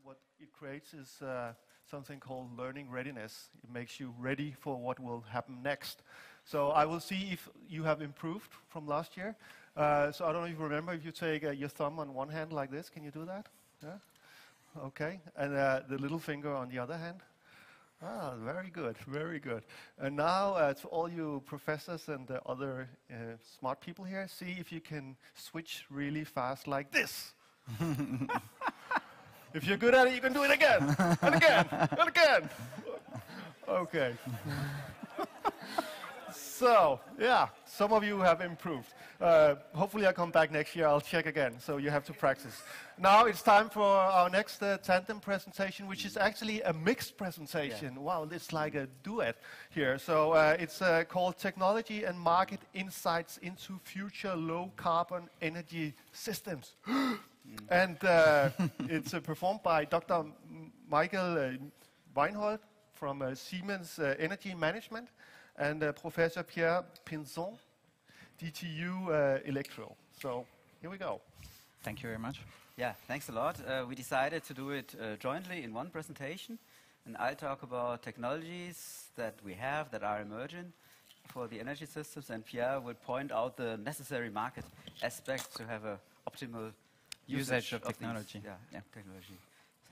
What it creates is something called learning readiness. It makes you ready for what will happen next. So I will see if you have improved from last year. So I don't know if you remember, if you take your thumb on one hand like this, can you do that? Yeah? Okay. And the little finger on the other hand? Ah, very good, very good. And now to all you professors and other smart people here, see if you can switch really fast like this. If you're good at it, you can do it again, and again, and again. Okay. So, yeah, some of you have improved. Hopefully I come back next year, I'll check again, so you have to practice. Now it's time for our next tandem presentation, which is actually a mixed presentation. Yeah. Wow, it's like a duet here. So it's called Technology and Market Insights into Future Low Carbon Energy Systems. And it's performed by Dr. Michael Weinhold from Siemens Energy Management and Professor Pierre Pinson, DTU Electro. So here we go. Thank you very much. Yeah, thanks a lot. We decided to do it jointly in one presentation, and I'll talk about technologies that we have that are emerging for the energy systems, and Pierre will point out the necessary market aspects to have an optimal usage of technology. Technology.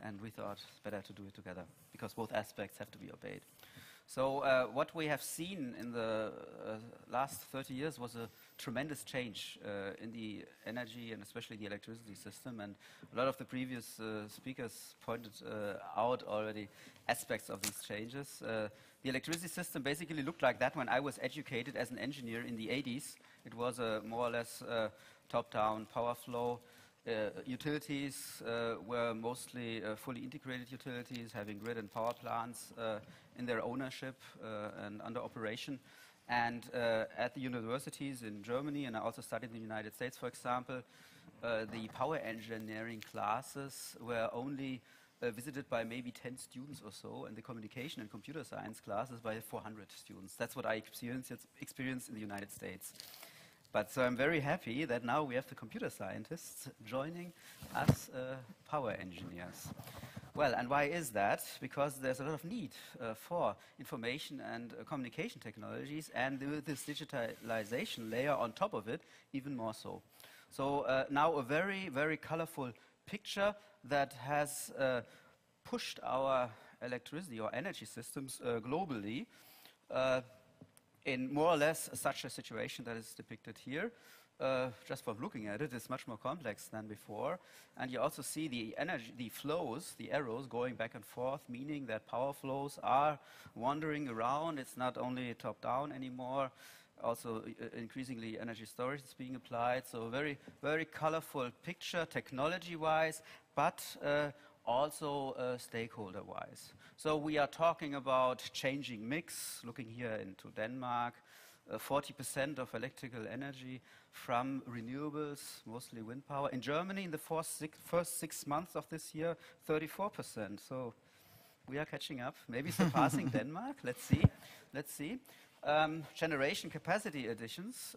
And we thought it's better to do it together because both aspects have to be obeyed. So what we have seen in the last 30 years was a tremendous change in the energy and especially the electricity system. And a lot of the previous speakers pointed out already aspects of these changes. The electricity system basically looked like that when I was educated as an engineer in the 80s. It was a more or less top-down power flow. Utilities were mostly fully integrated utilities, having grid and power plants in their ownership and under operation. And at the universities in Germany, and I also studied in the United States, for example, the power engineering classes were only visited by maybe 10 students or so, and the communication and computer science classes by 400 students. That's what I experienced in the United States. But so I'm very happy that now we have the computer scientists joining us power engineers. Well, and why is that? Because there's a lot of need for information and communication technologies, and with this digitalization layer on top of it, even more so. So now a very, very colorful picture that has pushed our electricity or energy systems globally in more or less such a situation that is depicted here. Just from looking at it, it's much more complex than before. And you also see the energy, the flows, the arrows going back and forth, meaning that power flows are wandering around. It's not only top-down anymore. Also, increasingly, energy storage is being applied. So a very, very colorful picture, technology-wise, but also stakeholder-wise. So we are talking about changing mix, looking here into Denmark, 40% of electrical energy from renewables, mostly wind power. In Germany, in the first 6 months of this year, 34%. So we are catching up, maybe surpassing Denmark. Let's see. Let's see. Generation capacity additions.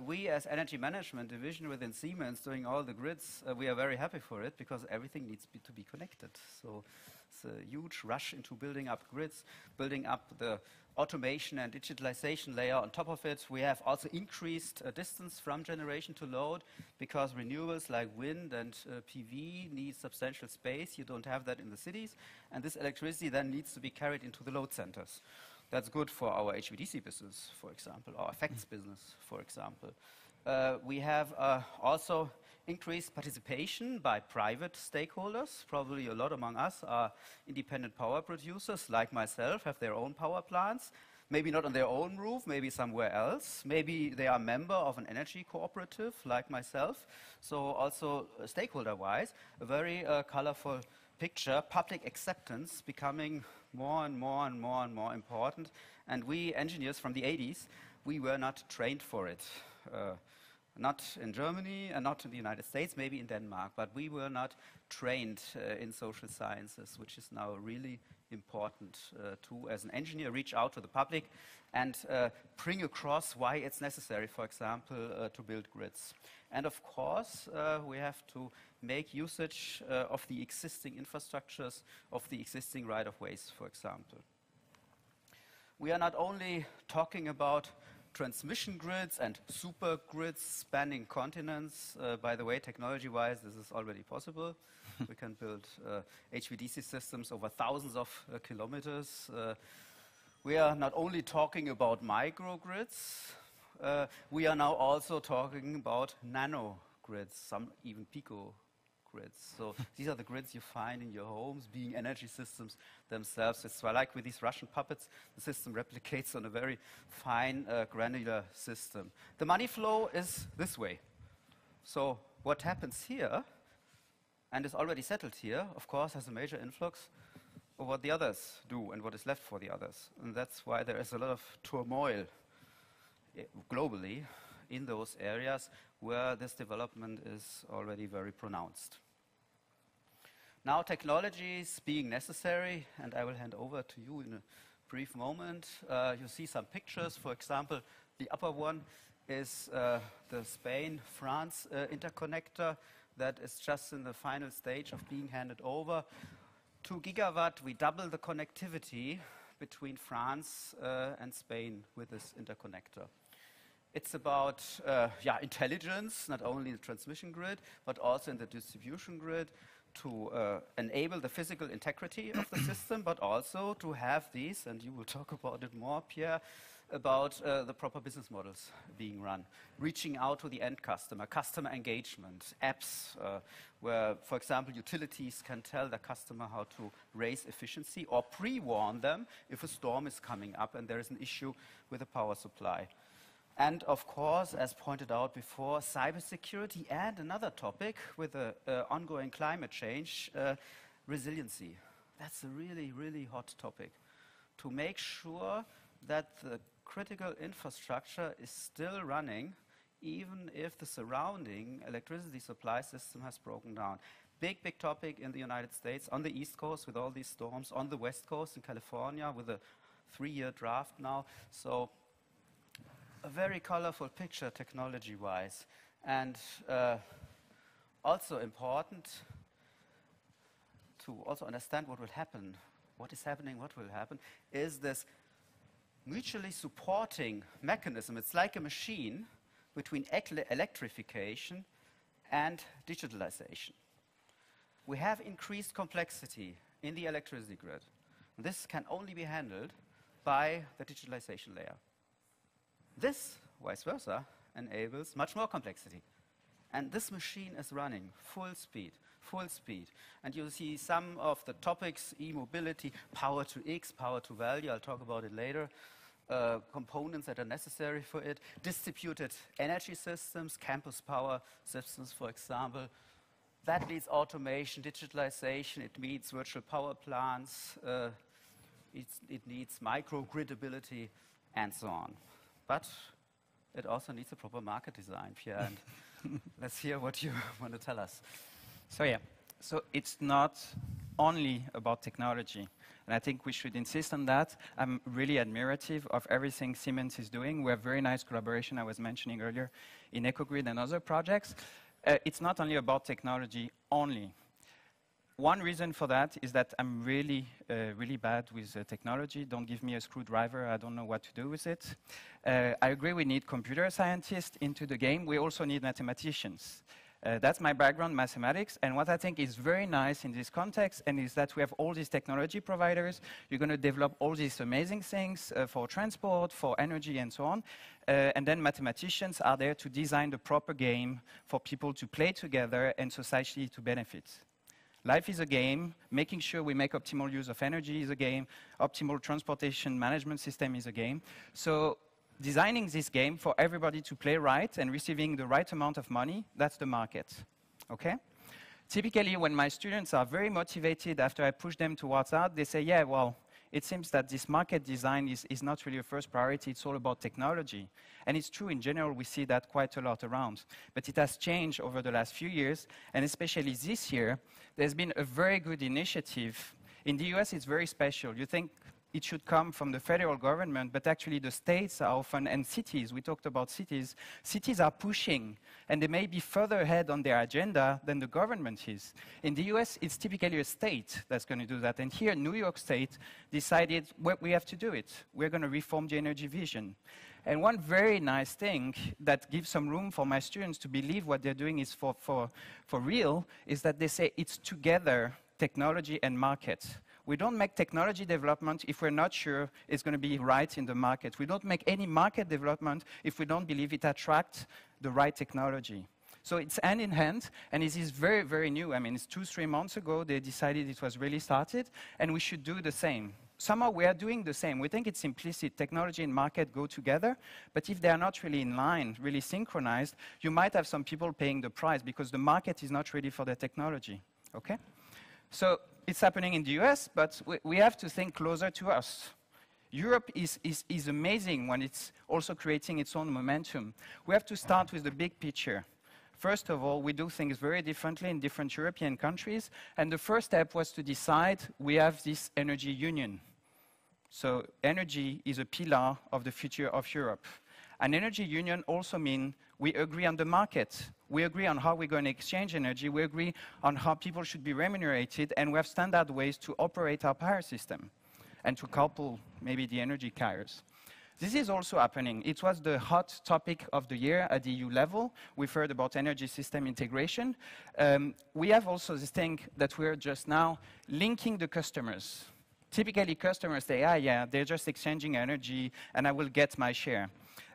We, as Energy Management Division within Siemens, doing all the grids, we are very happy for it because everything needs to be connected. So it's a huge rush into building up grids, building up the automation and digitalization layer on top of it. We have also increased distance from generation to load because renewables like wind and PV need substantial space. You don't have that in the cities. And this electricity then needs to be carried into the load centers. That's good for our HVDC business, for example, our effects business, for example. We have also increased participation by private stakeholders. Probably a lot among us are independent power producers, like myself, have their own power plants. Maybe not on their own roof, maybe somewhere else. Maybe they are a member of an energy cooperative, like myself. So also stakeholder-wise, a very colorful picture, public acceptance becoming more and more and more and more important. And we engineers from the 80s, we were not trained for it. Not in Germany and not in the United States, maybe in Denmark, but we were not trained in social sciences, which is now really important to, as an engineer, reach out to the public and bring across why it's necessary, for example, to build grids. And of course, we have to make usage of the existing infrastructures, of the existing right-of-ways, for example. We are not only talking about transmission grids and super grids spanning continents. By the way, technology-wise, this is already possible. We can build HVDC systems over thousands of kilometers. We are not only talking about microgrids, we are now also talking about nanogrids, some even pico grids. So these are the grids you find in your homes, being energy systems themselves. It's like with these Russian puppets, the system replicates on a very fine, granular system. The money flow is this way. So what happens here, and is already settled here, of course, has a major influx of what the others do and what is left for the others. And that's why there is a lot of turmoil globally in those areas where this development is already very pronounced. Now, technologies being necessary, and I will hand over to you in a brief moment. You see some pictures. For example, the upper one is the Spain-France interconnector that is just in the final stage of being handed over. 2 gigawatt, we double the connectivity between France and Spain with this interconnector. It's about intelligence, not only in the transmission grid, but also in the distribution grid, to enable the physical integrity of the system, but also to have these, and you will talk about it more, Pierre, about the proper business models being run, reaching out to the end customer, customer engagement, apps, where, for example, utilities can tell the customer how to raise efficiency or pre-warn them if a storm is coming up and there is an issue with the power supply. And of course, as pointed out before, cybersecurity and another topic with the ongoing climate change, resiliency. That's a really, really hot topic. To make sure that the critical infrastructure is still running, even if the surrounding electricity supply system has broken down. Big, big topic in the United States, on the East Coast with all these storms, on the West Coast in California with a 3-year draft now. So a very colorful picture technology-wise, and also important to also understand what will happen, what is happening, what will happen, is this mutually supporting mechanism. It's like a machine between electrification and digitalization. We have increased complexity in the electricity grid. This can only be handled by the digitalization layer. This, vice versa, enables much more complexity. And this machine is running full speed, full speed. And you'll see some of the topics, e-mobility, power to X, power to value, I'll talk about it later, components that are necessary for it, distributed energy systems, campus power systems, for example. That needs automation, digitalization, it needs virtual power plants, it needs microgrid ability, and so on. But it also needs a proper market design, Pierre, and let's hear what you want to tell us. So it's not only about technology, and I think we should insist on that. I'm really admirative of everything Siemens is doing. We have very nice collaboration I was mentioning earlier in EcoGrid and other projects. It's not only about technology only. One reason for that is that I'm really, really bad with technology. Don't give me a screwdriver, I don't know what to do with it. I agree we need computer scientists into the game. We also need mathematicians. That's my background, mathematics, and what I think is very nice in this context and is that we have all these technology providers. You're going to develop all these amazing things for transport, for energy, and so on. And then mathematicians are there to design the proper game for people to play together and society to benefit. Life is a game. Making sure we make optimal use of energy is a game. Optimal transportation management system is a game. So designing this game for everybody to play right and receiving the right amount of money, that's the market. Okay? Typically, when my students are very motivated after I push them towards that, they say, yeah, well, it seems that this market design is not really a first priority, it's all about technology. And it's true, in general, we see that quite a lot around. But it has changed over the last few years, and especially this year, there's been a very good initiative. In the US, it's very special. You think it should come from the federal government, but actually the states are often, and cities, we talked about cities, cities are pushing, and they may be further ahead on their agenda than the government is. In the US, it's typically a state that's going to do that, and here New York State decided we have to do it. We're going to reform the energy vision. And one very nice thing that gives some room for my students to believe what they're doing is for real, is that they say it's together, technology and market. We don't make technology development if we're not sure it's going to be right in the market. We don't make any market development if we don't believe it attracts the right technology. So it's hand in hand, and it is very, very new. I mean, it's 2-3 months ago they decided it was really started, and we should do the same. Somehow we are doing the same. We think it's implicit. Technology and market go together, but if they are not really in line, really synchronized, you might have some people paying the price because the market is not ready for the technology. Okay? So it's happening in the US, but we have to think closer to us. Europe is amazing when it's also creating its own momentum. We have to start with the big picture. First of all, we do things very differently in different European countries, and the first step was to decide we have this energy union. So energy is a pillar of the future of Europe. An energy union also means we agree on the market. We agree on how we're going to exchange energy. We agree on how people should be remunerated, and we have standard ways to operate our power system and to couple maybe the energy carriers. This is also happening. It was the hot topic of the year at the EU level. We've heard about energy system integration. We have also this thing that we're just now linking the customers. Typically, customers say, yeah, they're just exchanging energy, and I will get my share.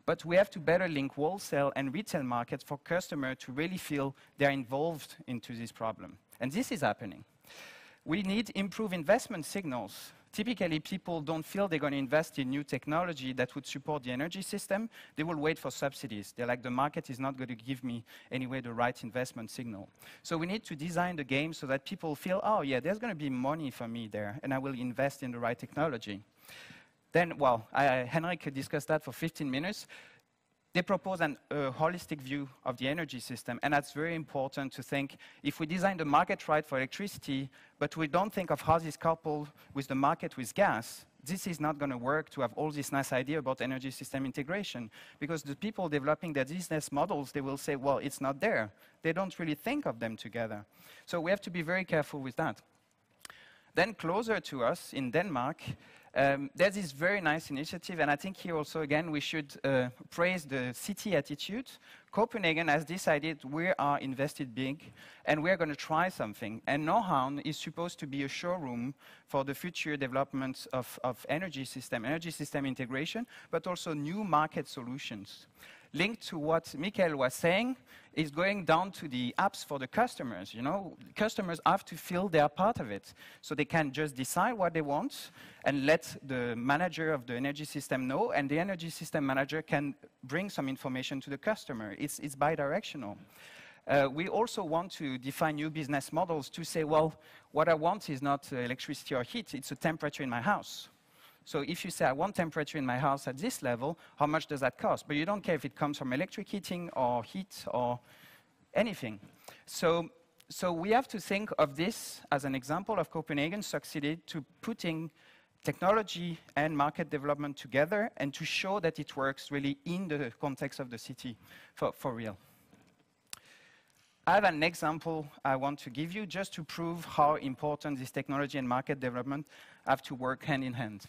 But we have to better link wholesale and retail markets for customers to really feel they're involved into this problem. And this is happening. We need improved investment signals. Typically, people don't feel they're going to invest in new technology that would support the energy system. They will wait for subsidies. They're like, the market is not going to give me anyway the right investment signal. So we need to design the game so that people feel, oh yeah, there's going to be money for me there, and I will invest in the right technology. Then, well, Henrik discussed that for 15 minutes. They propose a holistic view of the energy system, and that's very important to think. If we design the market right for electricity, but we don't think of how this coupled with the market with gas, this is not going to work to have all this nice idea about energy system integration, because the people developing their business models, they will say, well, it's not there. They don't really think of them together. So we have to be very careful with that. Then closer to us in Denmark, there's this very nice initiative, and I think here also, again, we should praise the city attitude. Copenhagen has decided we are invested big, and we're going to try something. And Nordhavn is supposed to be a showroom for the future development of energy system integration, but also new market solutions. Linked to what Michael was saying, is going down to the apps for the customers. You know, customers have to feel they are part of it. So they can just decide what they want and let the manager of the energy system know, and the energy system manager can bring some information to the customer. It's bi-directional. We also want to define new business models to say, well, what I want is not electricity or heat, it's a temperature in my house. So if you say, I want temperature in my house at this level, how much does that cost? But you don't care if it comes from electric heating or heat or anything. So we have to think of this as an example of Copenhagen succeeded to putting technology and market development together and to show that it works really in the context of the city for real. I have an example I want to give you just to prove how important this technology and market development have to work hand in hand.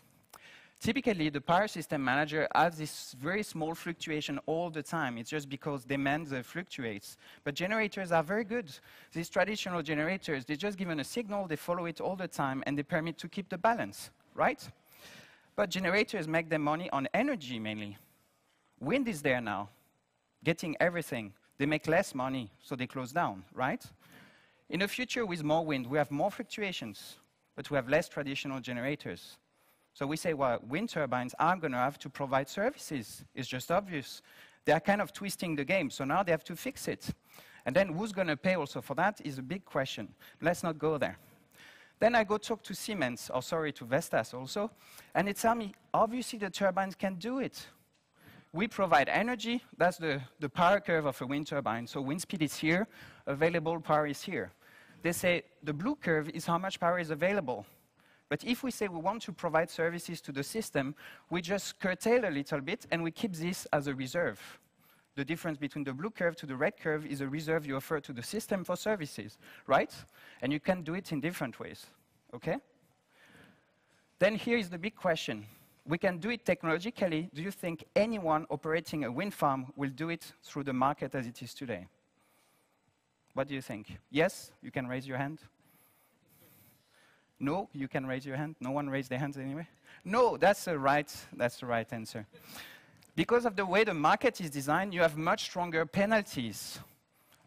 Typically, the power system manager has this very small fluctuation all the time. It's just because demand fluctuates. But generators are very good. These traditional generators, they're just given a signal, they follow it all the time, and they permit to keep the balance, right? But generators make their money on energy mainly. Wind is there now, getting everything. They make less money, so they close down, right? In the future, with more wind, we have more fluctuations, but we have less traditional generators. So we say, well, wind turbines are going to have to provide services. It's just obvious. They are kind of twisting the game, so now they have to fix it. And then who's going to pay also for that is a big question. Let's not go there. Then I go talk to Siemens, or sorry, to Vestas also, and they tell me, obviously the turbines can do it. We provide energy, that's the power curve of a wind turbine. So wind speed is here, available power is here. They say the blue curve is how much power is available. But if we say we want to provide services to the system, we just curtail a little bit and we keep this as a reserve. The difference between the blue curve to the red curve is a reserve you offer to the system for services, right? And you can do it in different ways, okay? Then here is the big question. We can do it technologically. Do you think anyone operating a wind farm will do it through the market as it is today? What do you think? Yes? You can raise your hand. No? You can raise your hand. No one raised their hands anyway? No, that's the right answer. Because of the way the market is designed, you have much stronger penalties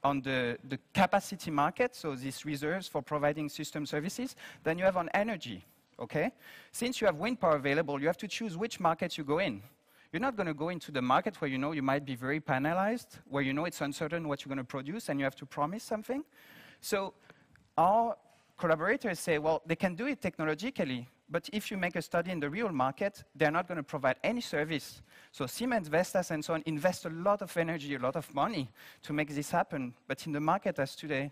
on the capacity market, so these reserves for providing system services, than you have on energy, okay? Since you have wind power available, you have to choose which market you go in. You're not going to go into the market where you know you might be very penalized, where you know it's uncertain what you're going to produce and you have to promise something. So our collaborators say, well, they can do it technologically, but if you make a study in the real market, they're not going to provide any service. So Siemens, Vestas, and so on invest a lot of energy, a lot of money to make this happen. But in the market as today,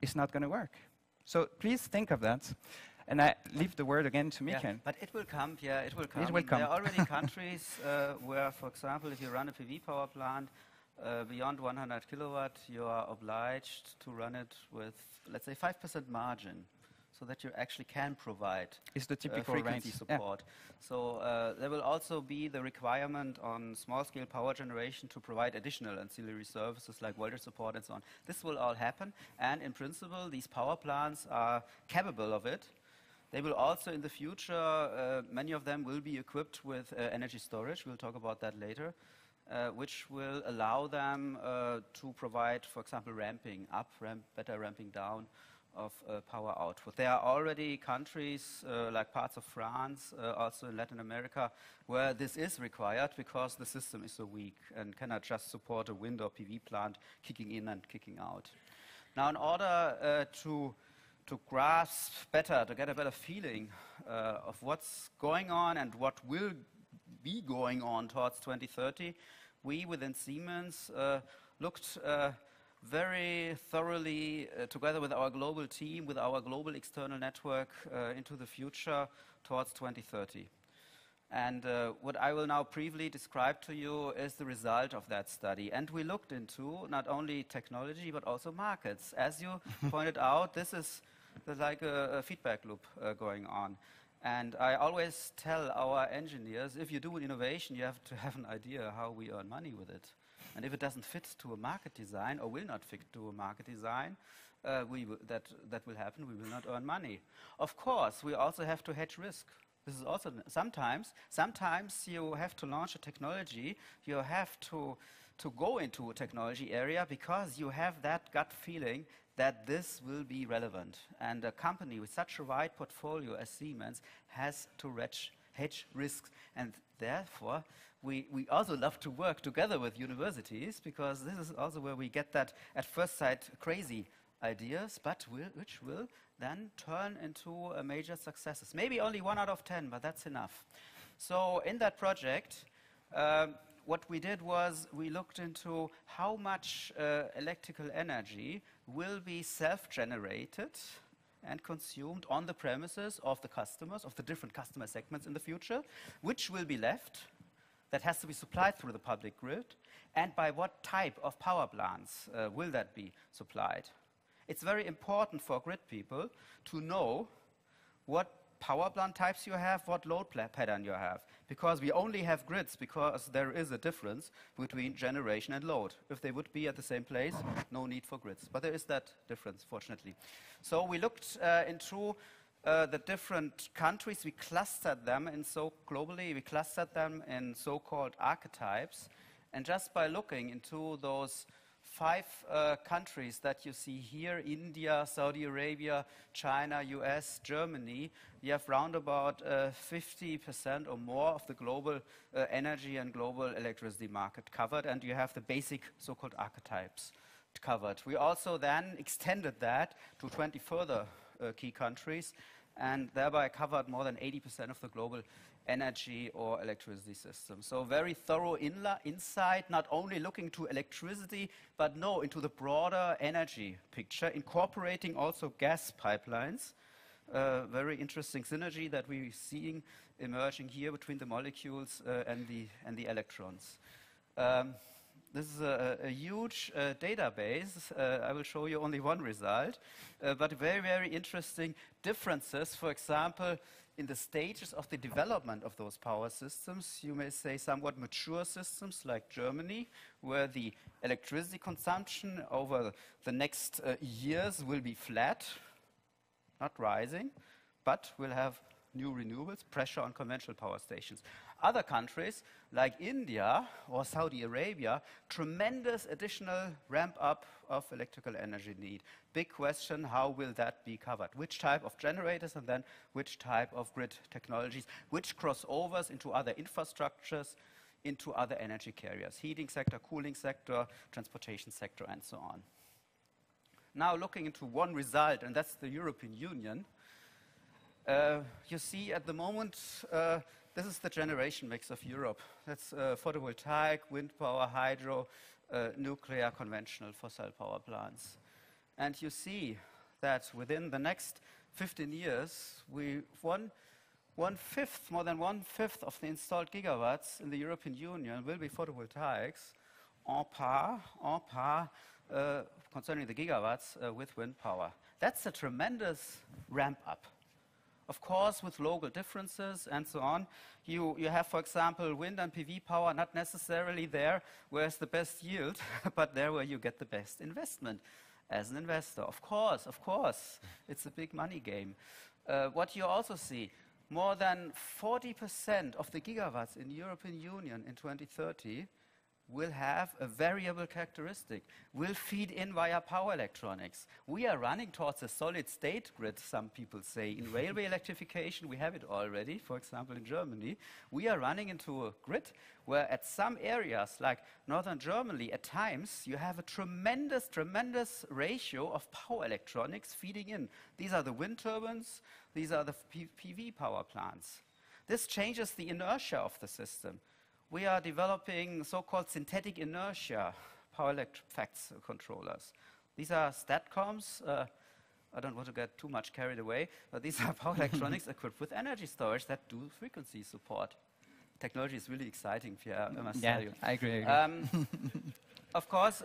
it's not going to work. So please think of that. And I leave the word again to Michael. Yeah, but it will come, yeah, it will come. It will come. There are already countries where, for example, if you run a PV power plant beyond 100 kilowatt, you are obliged to run it with, let's say, 5% margin, so that you actually can provide is the typical frequency range. support. Yeah. So there will also be the requirement on small-scale power generation to provide additional ancillary services like voltage support and so on. This will all happen, and in principle, these power plants are capable of it. They will also, in the future, many of them will be equipped with energy storage. We'll talk about that later, which will allow them to provide, for example, ramping up, better ramping down of power output. There are already countries like parts of France, also in Latin America, where this is required because the system is so weak and cannot just support a wind or PV plant kicking in and kicking out. Now, in order to grasp better, to get a better feeling of what's going on and what will be going on towards 2030, we within Siemens looked very thoroughly together with our global team, with our global external network into the future towards 2030. And what I will now briefly describe to you is the result of that study. And we looked into not only technology, but also markets. As you pointed out, this is like a feedback loop going on. And I always tell our engineers, if you do an innovation, you have to have an idea how we earn money with it. And if it doesn't fit to a market design or will not fit to a market design, that will happen, we will not earn money. Of course, we also have to hedge risk. This is also sometimes you have to launch a technology, you have to go into a technology area because you have that gut feeling that this will be relevant. And a company with such a wide portfolio as Siemens has to hedge risks. And therefore, we also love to work together with universities because this is also where we get that at first sight crazy ideas, but which will then turn into major successes. Maybe only 1 out of 10, but that's enough. So in that project, what we did was we looked into how much electrical energy will be self-generated and consumed on the premises of the customers, of the different customer segments in the future, which will be left, that has to be supplied through the public grid, and by what type of power plants will that be supplied. It's very important for grid people to know what power plant types you have, what load pattern you have, because we only have grids because there is a difference between generation and load. If they would be at the same place, no need for grids. But there is that difference, fortunately. So we looked into the different countries. We clustered them, and so globally we clustered them in so-called archetypes. And just by looking into those 5 countries that you see here, India, Saudi Arabia, China, US, Germany, you have round about 50% or more of the global energy and global electricity market covered, and you have the basic so-called archetypes covered. We also then extended that to 20 further key countries, and thereby covered more than 80% of the global energy or electricity system. So very thorough insight, not only looking to electricity, but no, into the broader energy picture, incorporating also gas pipelines. Very interesting synergy that we're seeing emerging here between the molecules and the electrons. This is a huge database. I will show you only one result, but very, very interesting differences. For example, in the stages of the development of those power systems, you may say somewhat mature systems like Germany, where the electricity consumption over the next years will be flat, not rising, but will have new renewables, pressure on conventional power stations. Other countries, like India or Saudi Arabia, tremendous additional ramp up of electrical energy need. Big question, how will that be covered? Which type of generators and then which type of grid technologies, which crossovers into other infrastructures, into other energy carriers, heating sector, cooling sector, transportation sector, and so on. Now looking into one result, and that's the European Union. You see at the moment, this is the generation mix of Europe. That's photovoltaic, wind power, hydro, nuclear, conventional fossil power plants. And you see that within the next 15 years, more than one-fifth of the installed gigawatts in the European Union will be photovoltaics, en par, concerning the gigawatts with wind power. That's a tremendous ramp up. Of course, with local differences and so on, you have, for example, wind and PV power not necessarily there where it's the best yield, but there where you get the best investment as an investor. Of course, it's a big money game. What you also see, more than 40% of the gigawatts in the European Union in 2030 will have a variable characteristic, will feed in via power electronics. We are running towards a solid state grid, some people say. In railway electrification, we have it already, for example, in Germany. We are running into a grid where at some areas, like northern Germany, at times, you have a tremendous ratio of power electronics feeding in. These are the wind turbines, these are the PV power plants. This changes the inertia of the system. We are developing so-called synthetic inertia power effects controllers. These are STATCOMs. I don't want to get too much carried away, but these are power electronics equipped with energy storage that do frequency support. Technology is really exciting, Pierre, I must tell you. I agree. Of course,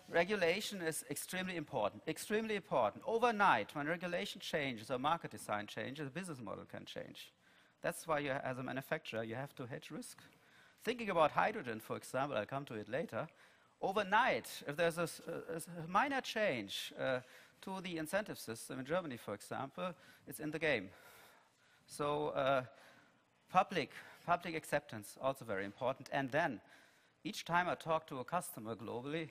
regulation is extremely important. Extremely important. Overnight, when regulation changes or market design changes, the business model can change. That's why, as a manufacturer, you have to hedge risk. Thinking about hydrogen, for example, I'll come to it later, overnight, if there's a minor change to the incentive system in Germany, for example, it's in the game. So public acceptance, also very important. And then, each time I talk to a customer globally,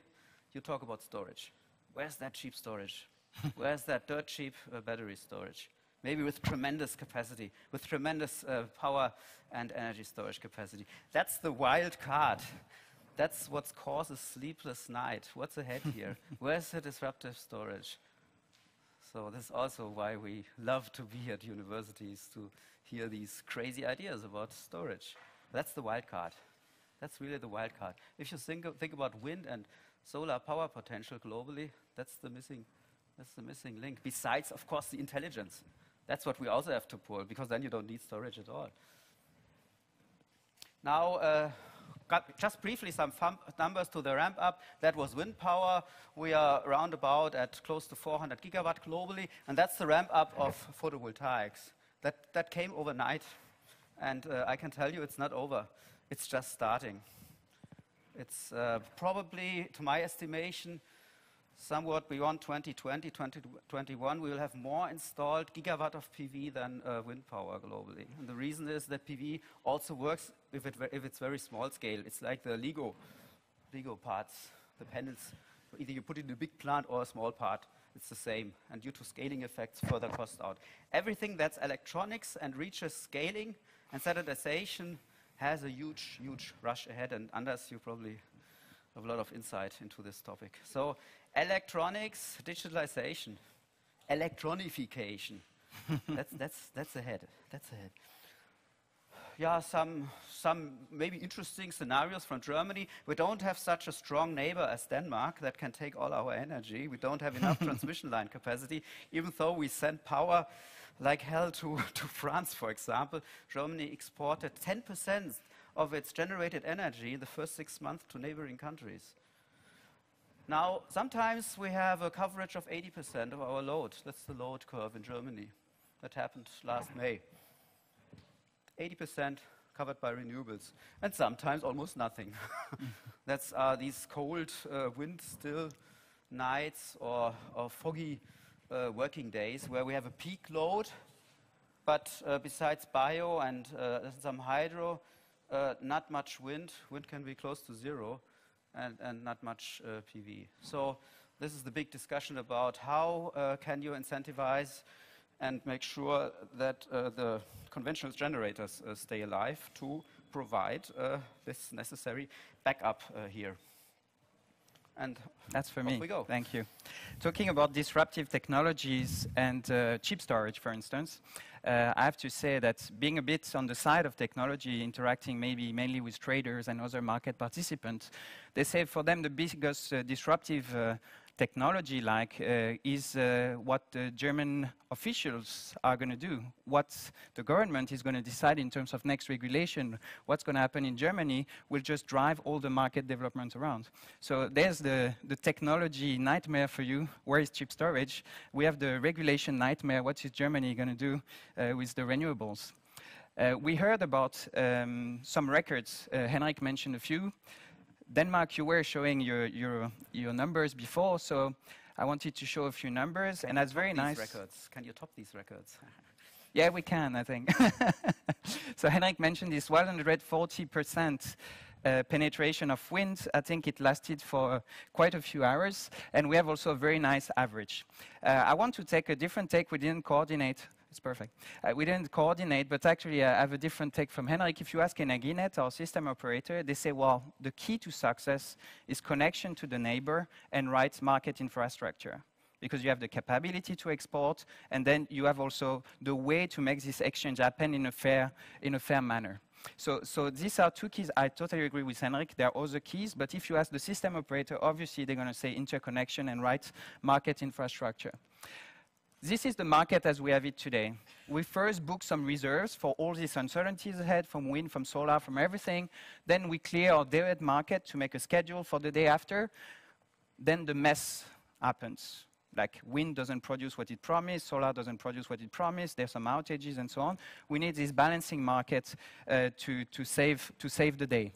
you talk about storage. Where's that cheap storage? Where's that dirt cheap battery storage? Maybe with tremendous capacity, with tremendous power and energy storage capacity. That's the wild card. That's what causes sleepless night. What's ahead here? Where's the disruptive storage? So this is also why we love to be at universities, to hear these crazy ideas about storage. That's the wild card. That's really the wild card. If you think about wind and solar power potential globally, that's the missing link. Besides, of course, the intelligence. That's what we also have to pull, because then you don't need storage at all. Now, just briefly some numbers to the ramp up. That was wind power. We are around about at close to 400 gigawatt globally, and that's the ramp up of photovoltaics. That came overnight, and I can tell you it's not over. It's just starting. It's probably, to my estimation, somewhat beyond 2020, 2021, we will have more installed gigawatt of PV than wind power globally. And the reason is that PV also works if it's very small scale. It's like the Lego parts, the panels. Either you put it in a big plant or a small part. It's the same. And due to scaling effects, further cost out. Everything that's electronics and reaches scaling and standardization has a huge rush ahead. And Anders, you probably have a lot of insight into this topic. So Electronics, digitalization, electronification. That's ahead. That's ahead. Yeah, some maybe interesting scenarios from Germany. We don't have such a strong neighbor as Denmark that can take all our energy. We don't have enough transmission line capacity, even though we send power like hell to France, for example. Germany exported 10% of its generated energy in the first 6 months to neighboring countries. Now, sometimes we have a coverage of 80% of our load. That's the load curve in Germany. That happened last May. 80% covered by renewables, and sometimes almost nothing. That's these cold, wind-still nights or foggy working days where we have a peak load, but besides bio and some hydro, not much wind. Wind can be close to zero, and not much PV. So this is the big discussion about how can you incentivize and make sure that the conventional generators stay alive to provide this necessary backup here. And that's for me. We go. Thank you. Talking about disruptive technologies and cheap storage, for instance, I have to say that being a bit on the side of technology, interacting maybe mainly with traders and other market participants, they say for them the biggest disruptive technology is what the German officials are going to do, what the government is going to decide in terms of next regulation, what's going to happen in Germany will just drive all the market development around. So there's the technology nightmare for you. Where is cheap storage? We have the regulation nightmare. What is Germany going to do with the renewables? We heard about some records. Henrik mentioned a few. Denmark, you were showing your numbers before, so I wanted to show a few numbers, and that's very nice. Records? Can you top these records? Yeah, we can, I think. So Henrik mentioned this 140% penetration of wind. I think it lasted for quite a few hours, and we have also a very nice average. I want to take a different take. We didn't coordinate. It's perfect. We didn't coordinate, but actually I have a different take from Henrik. If you ask Energinet, our system operator, they say, well, the key to success is connection to the neighbor and right market infrastructure, because you have the capability to export, and then you have also the way to make this exchange happen in a fair manner. So these are two keys. I totally agree with Henrik. There are other keys, but if you ask the system operator, obviously they're going to say interconnection and right market infrastructure. This is the market as we have it today. We first book some reserves for all these uncertainties ahead, from wind, from solar, from everything. Then we clear our day-ahead market to make a schedule for the day after. Then the mess happens. Like wind doesn't produce what it promised, solar doesn't produce what it promised, there's some outages and so on. We need this balancing market to save the day.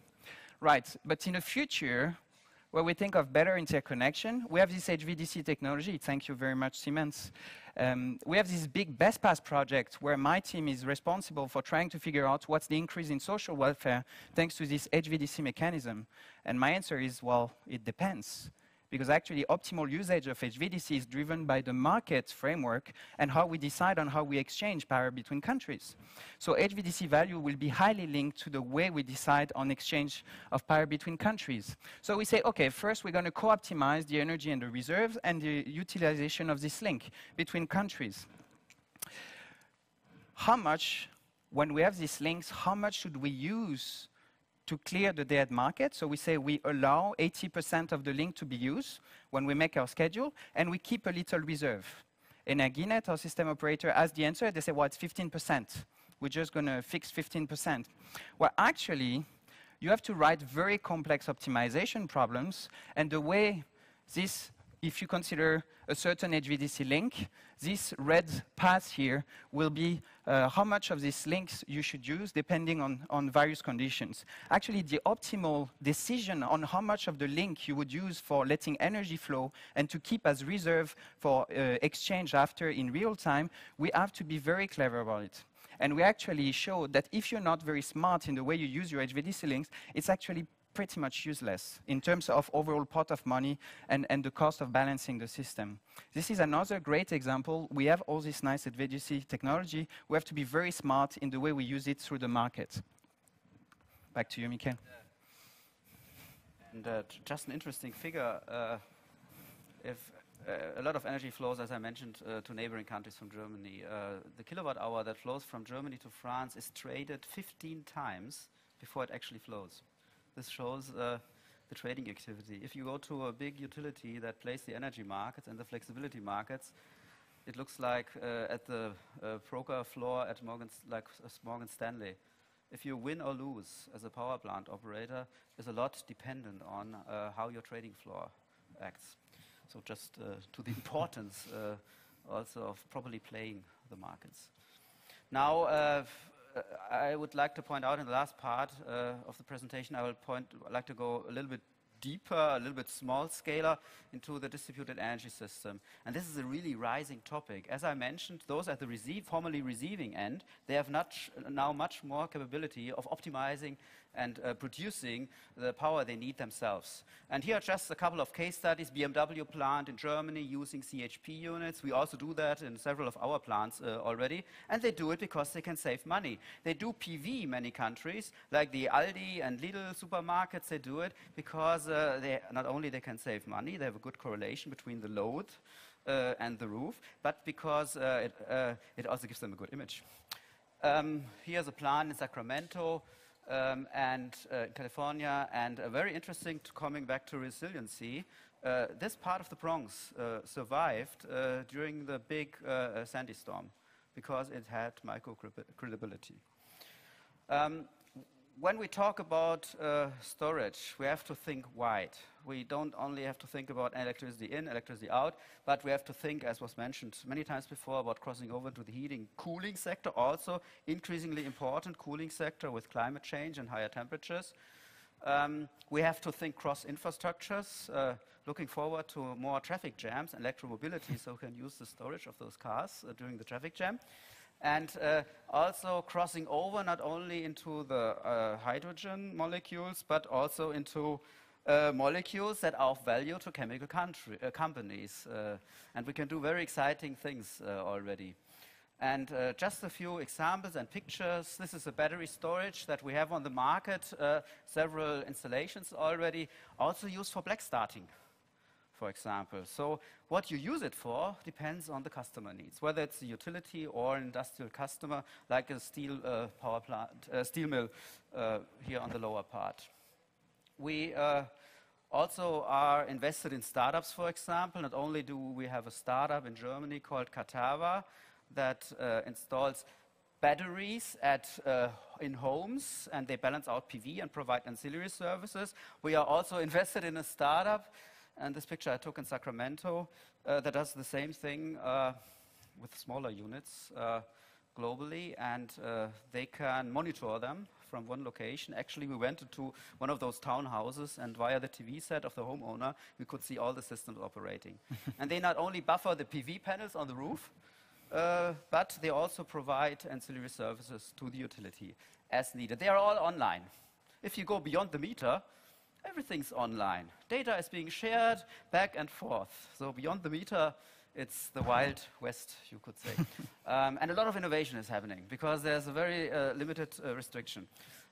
Right, but in the future, where we think of better interconnection, we have this HVDC technology. Thank you very much, Siemens. We have this big best pass project where my team is responsible for trying to figure out what's the increase in social welfare thanks to this HVDC mechanism. And my answer is, well, it depends. Because actually optimal usage of HVDC is driven by the market framework and how we decide on how we exchange power between countries. So HVDC value will be highly linked to the way we decide on exchange of power between countries. So we say, okay, first we're going to co-optimize the energy and the reserves and the utilization of this link between countries. How much, when we have these links, how much should we use to clear the day-ahead market? So we say we allow 80% of the link to be used when we make our schedule, and we keep a little reserve. Energinet, our system operator, has the answer. They say, well, it's 15%. We're just going to fix 15%. Well, actually, you have to write very complex optimization problems, and the way this, if you consider a certain HVDC link, this red path here will be how much of these links you should use depending on various conditions. Actually, the optimal decision on how much of the link you would use for letting energy flow and to keep as reserve for exchange after in real time, we have to be very clever about it. And we actually show that if you're not very smart in the way you use your HVDC links, it's actually pretty much useless in terms of overall pot of money and the cost of balancing the system. This is another great example. We have all this nice HVDC technology. We have to be very smart in the way we use it through the market. Back to you, Michael. And just an interesting figure. if a lot of energy flows, as I mentioned, to neighboring countries from Germany. The kilowatt hour that flows from Germany to France is traded 15 times before it actually flows. This shows the trading activity. If you go to a big utility that plays the energy markets and the flexibility markets, it looks like at the broker floor at Morgan Stanley. If you win or lose as a power plant operator is a lot dependent on how your trading floor acts. So just to the importance also of properly playing the markets. Now, I would like to point out in the last part of the presentation, I'd like to go a little bit deeper, a little bit small scaler into the distributed energy system. And this is a really rising topic. As I mentioned, those at the formerly receiving end, they have now much more capability of optimizing and producing the power they need themselves. And here are just a couple of case studies. BMW plant in Germany using CHP units. We also do that in several of our plants already. And they do it because they can save money. They do PV in many countries, like the Aldi and Lidl supermarkets. They do it because not only they can save money, they have a good correlation between the load and the roof, but because it also gives them a good image. Here's a plant in Sacramento and in California, and very interesting coming back to resiliency. This part of the Bronx survived during the big Sandy storm because it had microcredibility. When we talk about storage, we have to think wide. We don't only have to think about electricity in, electricity out, but we have to think, as was mentioned many times before, about crossing over to the heating, cooling sector, also increasingly important cooling sector with climate change and higher temperatures. We have to think cross infrastructures, looking forward to more traffic jams and electromobility, so we can use the storage of those cars during the traffic jam. And also crossing over not only into the hydrogen molecules, but also into molecules that are of value to chemical companies. And we can do very exciting things already. And just a few examples and pictures. This is a battery storage that we have on the market, several installations already, also used for black starting, for example. So what you use it for depends on the customer needs, whether it's a utility or an industrial customer, like a steel power plant, steel mill here on the lower part. We also are invested in startups, for example. Not only do we have a startup in Germany called Katava that installs batteries in homes, and they balance out PV and provide ancillary services. We are also invested in a startup, and this picture I took in Sacramento, that does the same thing with smaller units globally, and they can monitor them from one location. Actually, we went to one of those townhouses, and via the TV set of the homeowner, we could see all the systems operating. And they not only buffer the PV panels on the roof, but they also provide ancillary services to the utility as needed. They are all online. If you go beyond the meter, everything's online. Data is being shared back and forth. So beyond the meter, it's the Wild West, you could say. And a lot of innovation is happening because there's a very limited restriction.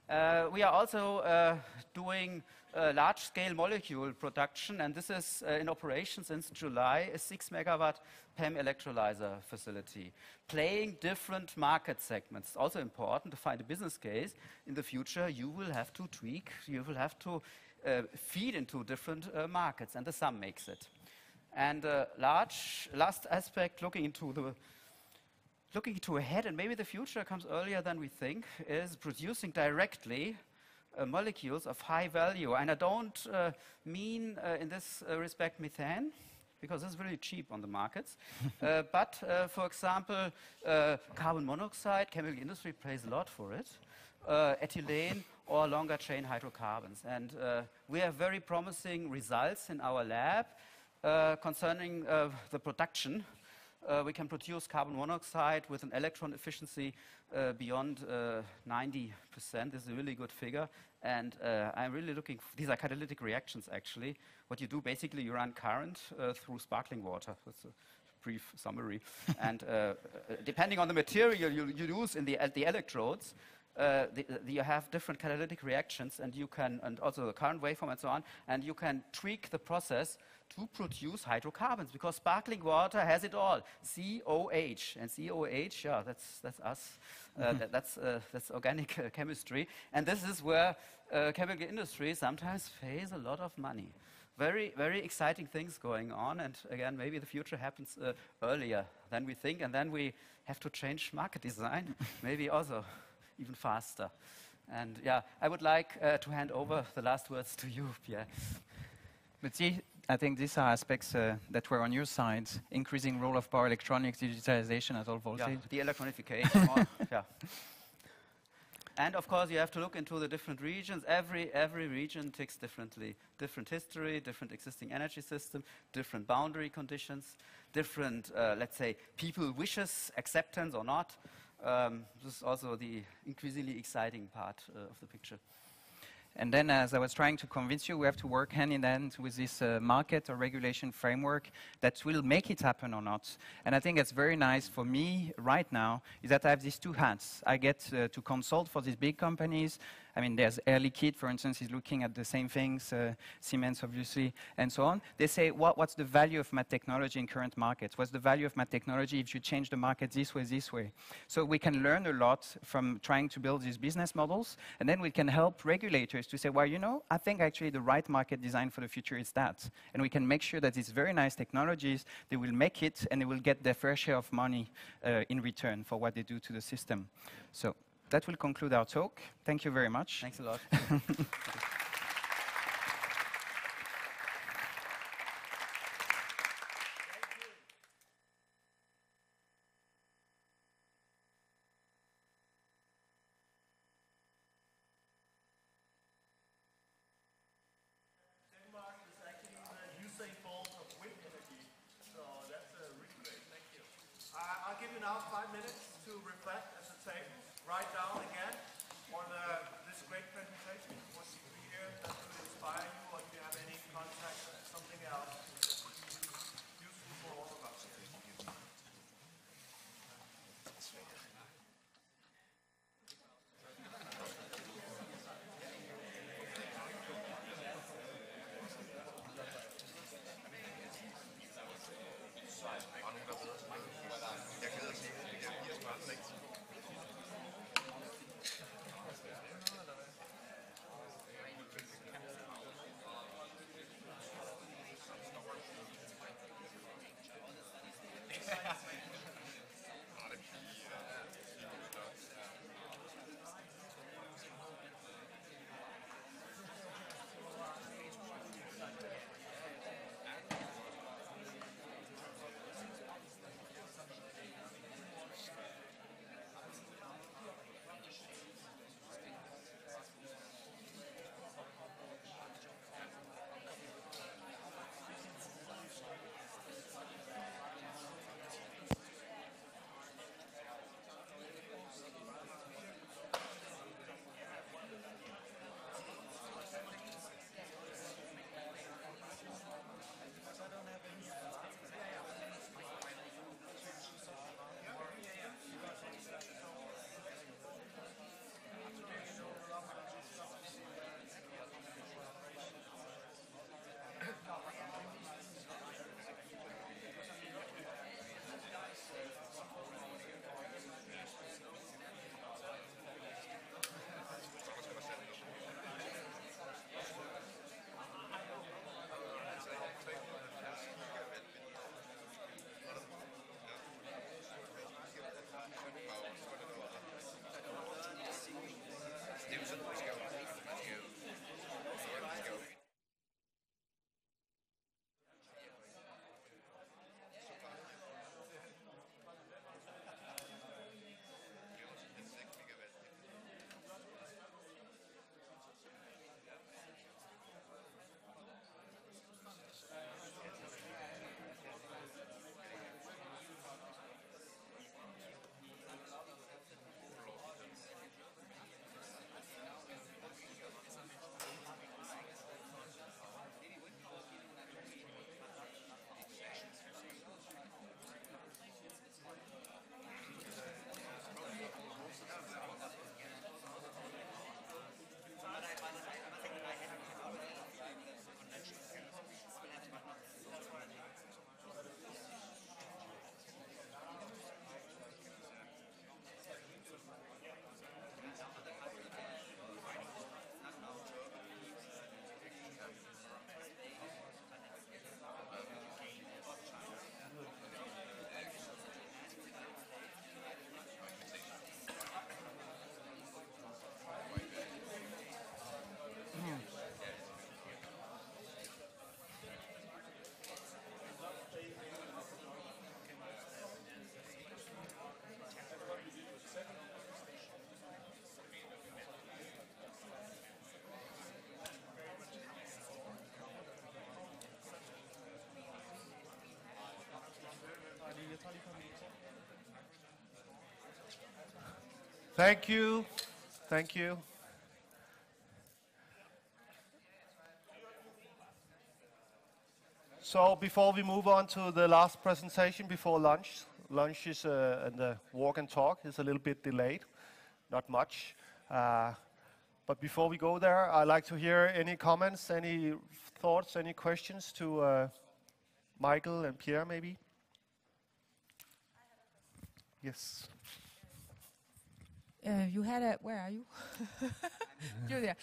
We are also doing large-scale molecule production, and this is in operation since July, a 6 megawatt PEM electrolyzer facility, playing different market segments. It's also important to find a business case. In the future, you will have to tweak, you will have to feed into different markets, and the sum makes it. And last aspect, looking into ahead, and maybe the future comes earlier than we think, is producing directly molecules of high value. And I don't mean in this respect methane, because it's really cheap on the markets. But for example, carbon monoxide, chemical industry pays a lot for it, ethylene, or longer chain hydrocarbons. And we have very promising results in our lab concerning the production. We can produce carbon monoxide with an electron efficiency beyond 90%. This is a really good figure. And I'm really looking, these are catalytic reactions actually. What you do, basically you run current through sparkling water. That's a brief summary. And depending on the material you use in the electrodes, you have different catalytic reactions, and you can, and also the current waveform and so on, and you can tweak the process to produce hydrocarbons, because sparkling water has it all, COH. And COH, yeah, that's us. That's organic chemistry. And this is where chemical industry sometimes pays a lot of money. Very, very exciting things going on. And again, maybe the future happens earlier than we think. And then we have to change market design, maybe also even faster. And yeah, I would like to hand over the last words to you, Pierre. But see, I think these are aspects that were on your side, increasing role of power electronics, digitalization at all voltage. Yeah, the electronification. More, yeah. And of course, you have to look into the different regions. Every region ticks differently. Different history, different existing energy system, different boundary conditions, different, let's say, people wishes, acceptance or not. This is also the increasingly exciting part of the picture. And then, as I was trying to convince you, we have to work hand in hand with this market or regulation framework that will make it happen or not. And I think it's very nice for me right now is that I have these two hats. I get to consult for these big companies. I mean, there's Air Liquide, for instance, is looking at the same things, Siemens, obviously, and so on. They say, what's the value of my technology in current markets? What's the value of my technology if you change the market this way, this way? So we can learn a lot from trying to build these business models, and then we can help regulators to say, well, you know, I think actually the right market design for the future is that. And we can make sure that these very nice technologies, they will make it, and they will get their fair share of money in return for what they do to the system. So that will conclude our talk. Thank you very much. Thanks a lot. Denmark is actually the Usain Bolt of wind energy, so that's really great. Thank you. I'll give you now 5 minutes to reflect at the table. Write down again on this great presentation, what we Thank you. Thank you. So before we move on to the last presentation before lunch, lunch is and the walk and talk is a little bit delayed, not much. But before we go there, I'd like to hear any comments, any thoughts, any questions to Michael and Pierre, maybe. Yes. You had a, where are you? You're there.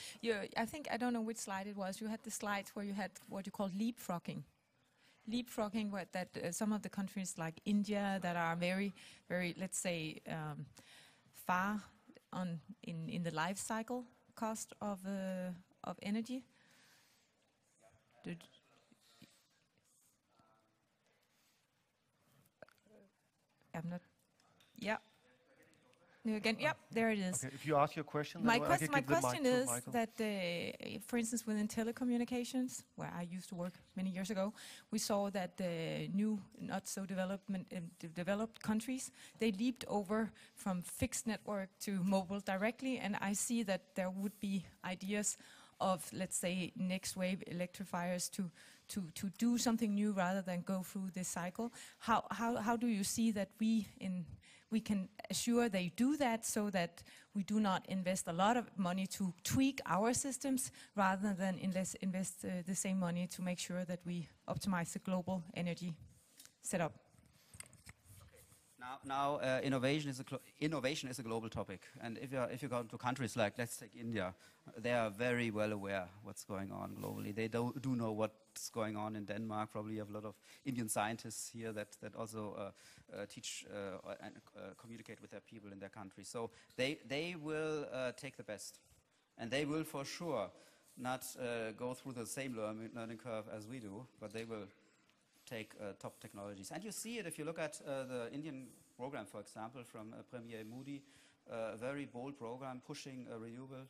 I think, I don't know which slide it was. You had the slides where you had what you call leapfrogging. Leapfrogging, that some of the countries like India that are very, very, let's say, far on in the life cycle cost of energy. I'm not. Yeah. Again, yep, there it is. Okay, if you ask your question, my then I can my give the mic question to is Michael. that, for instance, within telecommunications, where I used to work many years ago, we saw that the new, not so developed countries, they leaped over from fixed network to mobile directly, and I see that there would be ideas of, let's say, next wave electrifiers to do something new rather than go through this cycle. How do you see that we can assure they do that so that we do not invest a lot of money to tweak our systems rather than invest the same money to make sure that we optimize the global energy setup? Now, innovation is a global topic, and if you go to countries like, let's take India, they are very well aware what's going on globally. They do know what's going on in Denmark. Probably you have a lot of Indian scientists here that also teach and communicate with their people in their country. So they will take the best, and they will for sure not go through the same learning curve as we do, but they will take top technologies. And you see it if you look at the Indian program, for example, from Premier Modi, a very bold program pushing renewables,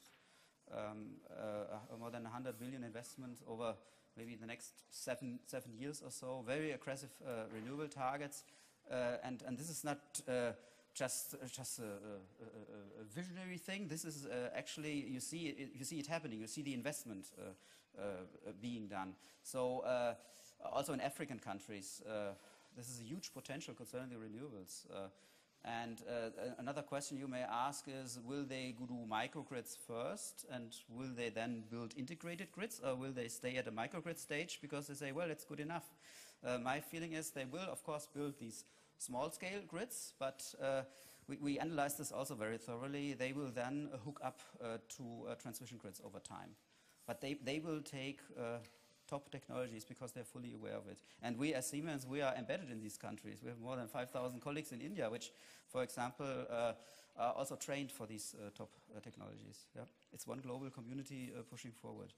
more than 100 billion investment over maybe the next seven years or so, very aggressive renewable targets. And this is not just a visionary thing. This is actually, you see it happening. You see the investment being done. So also in African countries, this is a huge potential concerning the renewables. And another question you may ask is, will they do microgrids first, and will they then build integrated grids, or will they stay at a microgrid stage because they say, well, it's good enough? My feeling is they will, of course, build these small-scale grids, but we analyze this also very thoroughly. They will then hook up to transmission grids over time. But they will take top technologies because they're fully aware of it. And we as Siemens, we are embedded in these countries. We have more than 5,000 colleagues in India, which, for example, are also trained for these top technologies. Yeah? It's one global community pushing forward.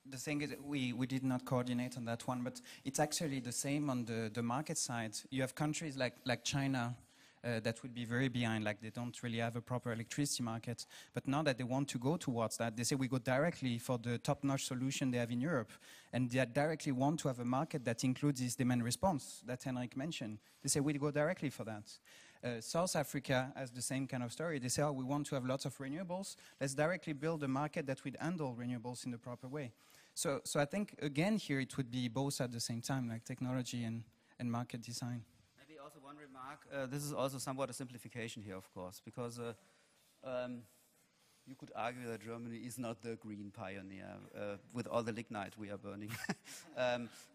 The thing is, we did not coordinate on that one, but it's actually the same on the market side. You have countries like China that would be very behind, like they don't really have a proper electricity market. But now that they want to go towards that, they say we go directly for the top-notch solution they have in Europe. And they directly want to have a market that includes this demand response that Henrik mentioned. They say we go directly for that. South Africa has the same kind of story. They say, oh, we want to have lots of renewables. Let's directly build a market that would handle renewables in the proper way. So I think, again, here it would be both at the same time, like technology and market design. Also one remark, this is also somewhat a simplification here, of course, because you could argue that Germany is not the green pioneer with all the lignite we are burning.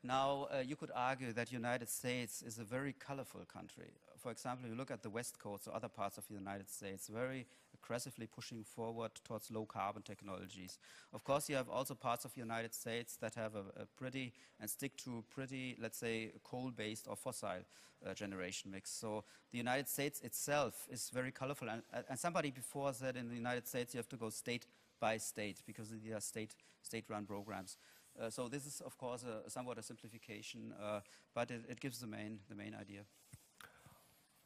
Now, you could argue that the United States is a very colorful country. For example, you look at the West Coast or other parts of the United States, very aggressively pushing forward towards low-carbon technologies. Of course, you have also parts of the United States that have a pretty, and stick to pretty, let's say, coal-based or fossil generation mix. So the United States itself is very colorful. And somebody before said in the United States you have to go state by state because they are state-run programs. So this is, of course, somewhat a simplification, but it gives the main idea.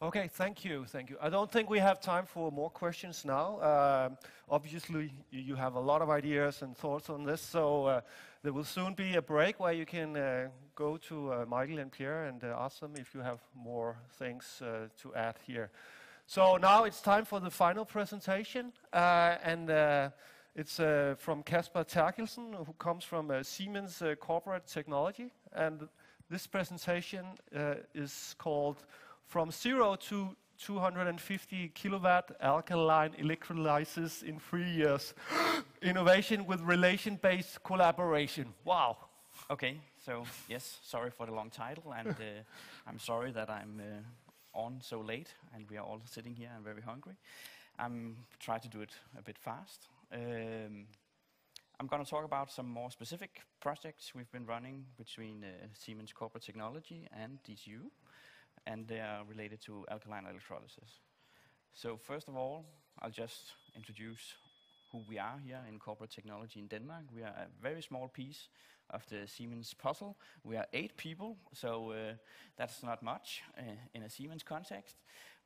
Okay, thank you. I don't think we have time for more questions now. Obviously, you have a lot of ideas and thoughts on this, so there will soon be a break where you can go to Michael and Pierre and ask them if you have more things to add here. So now it's time for the final presentation, and it's from Kasper Terkelsen, who comes from Siemens Corporate Technology, and this presentation is called From Zero to 250 kilowatt alkaline electrolysis in 3 years. Innovation with relation-based collaboration. Wow. Okay, so yes, sorry for the long title, and I'm sorry that I'm on so late, and we are all sitting here and very hungry. I'm try to do it a bit fast. I'm going to talk about some more specific projects we've been running between Siemens Corporate Technology and DTU, and they are related to alkaline electrolysis. So first of all, I'll just introduce who we are here in corporate technology in Denmark. We are a very small piece of the Siemens puzzle. We are 8 people, so that's not much in a Siemens context.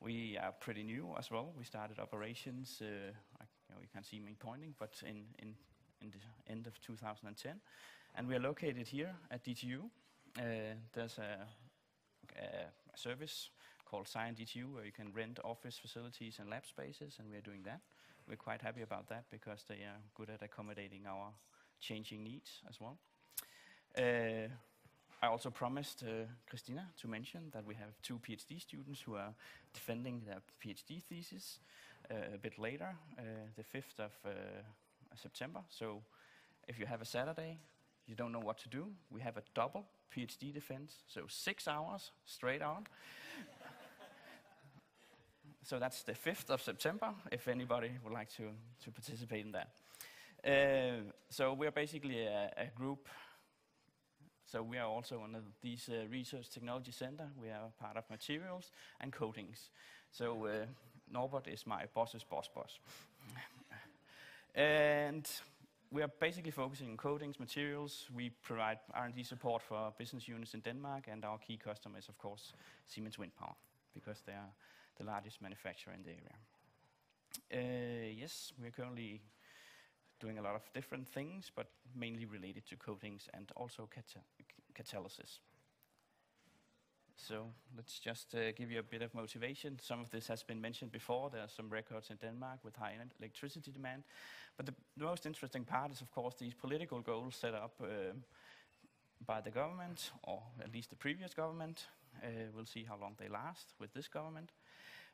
We are pretty new as well. We started operations, you can't see me pointing, but in the end of 2010. And we are located here at DTU. There's a service called CKI DTU where you can rent office facilities and lab spaces, and we're doing that. We're quite happy about that because they are good at accommodating our changing needs as well. I also promised Christina to mention that we have 2 PhD students who are defending their PhD thesis a bit later, the 5th of September. So if you have a Saturday, you don't know what to do, we have a double PhD defense, so 6 hours straight on. So that's the 5th of September, if anybody would like to participate in that. So we're basically a group. So we are also one of these research technology center. We are part of materials and coatings. So Norbert is my boss's boss. And we are basically focusing on coatings, materials. We provide R&D support for business units in Denmark, and our key customer is, of course, Siemens Wind Power, because they are the largest manufacturer in the area. Yes, we're currently doing a lot of different things, but mainly related to coatings and also catalysis. So let's just give you a bit of motivation. Some of this has been mentioned before. There are some records in Denmark with high electricity demand. But the most interesting part is, of course, these political goals set up by the government, or at least the previous government. We'll see how long they last with this government.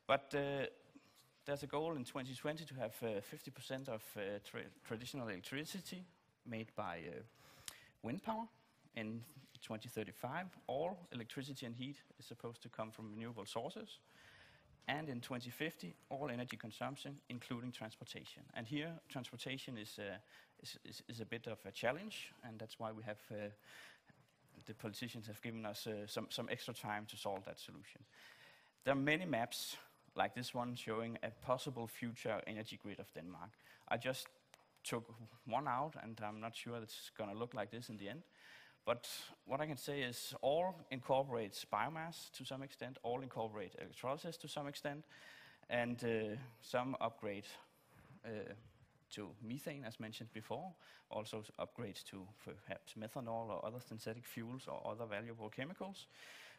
But there's a goal in 2020 to have 50% of traditional electricity made by wind power. In 2035, all electricity and heat is supposed to come from renewable sources. And in 2050, all energy consumption, including transportation. And here, transportation is a bit of a challenge, and that's why we have the politicians have given us some extra time to solve that solution. There are many maps like this one showing a possible future energy grid of Denmark. I just took one out, and I'm not sure it's going to look like this in the end. But what I can say is all incorporates biomass to some extent, all incorporate electrolysis to some extent, and some upgrade to methane, as mentioned before, also upgrades to perhaps methanol or other synthetic fuels or other valuable chemicals,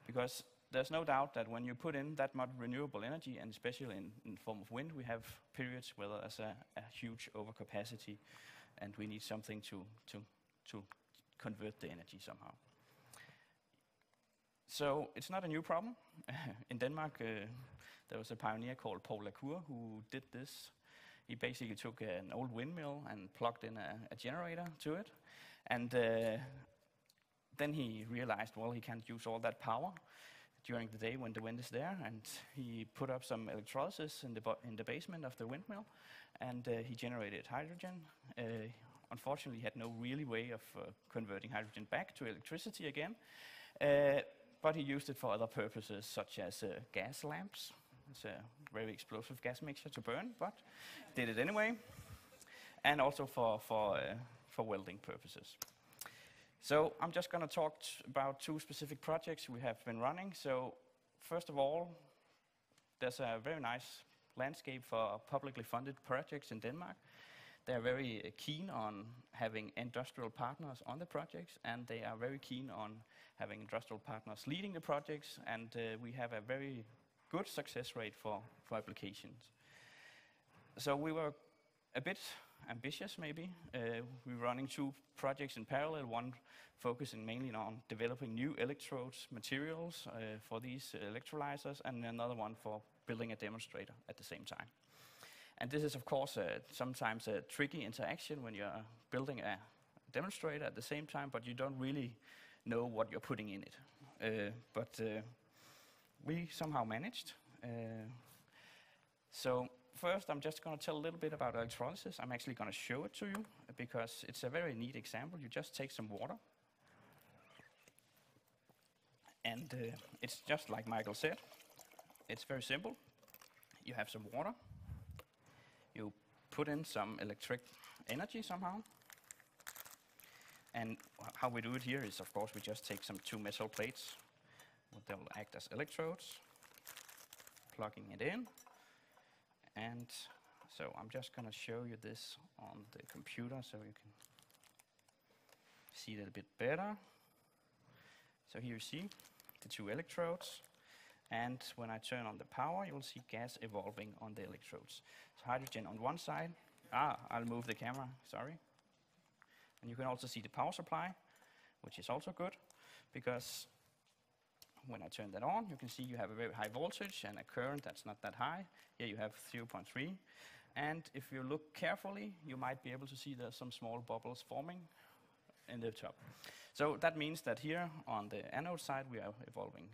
because there's no doubt that when you put in that much renewable energy, and especially in form of wind, we have periods where there's a huge overcapacity, and we need something to convert the energy somehow. So it's not a new problem. In Denmark, there was a pioneer called Power Electronics who did this. He basically took an old windmill and plugged in a generator to it, and then he realized, well, he can't use all that power during the day when the wind is there, and he put up some electrolysis in the basement of the windmill, and he generated hydrogen. Unfortunately, he had no really way of converting hydrogen back to electricity again, but he used it for other purposes, such as gas lamps. It's a very explosive gas mixture to burn, but did it anyway, and also for welding purposes. So I'm just going to talk about 2 specific projects we have been running. So first of all, there's a very nice landscape for publicly funded projects in Denmark. They're very keen on having industrial partners on the projects, and they are very keen on having industrial partners leading the projects, and we have a very good success rate for applications. So we were a bit ambitious, maybe. We were running 2 projects in parallel, one focusing mainly on developing new electrodes, materials for these electrolyzers, and another one for building a demonstrator at the same time. And this is, of course, sometimes a tricky interaction when you're building a demonstrator at the same time, but you don't really know what you're putting in it. But we somehow managed. So first, I'm just going to tell a little bit about electrolysis. I'm actually going to show it to you because it's a very neat example. You just take some water, and it's just like Michael said. It's very simple. You have some water. You put in some electric energy somehow. And how we do it here is, of course, we just take some 2 metal plates. They will act as electrodes, plugging it in. And so I'm just going to show you this on the computer so you can see it a bit better. So here you see the 2 electrodes. And when I turn on the power, you will see gas evolving on the electrodes. So hydrogen on one side. I'll move the camera, sorry. And you can also see the power supply, which is also good, because when I turn that on, you can see you have a very high voltage and a current that's not that high. Here you have 0.3. And if you look carefully, you might be able to see there's some small bubbles forming in the top. So that means that here on the anode side, we are evolving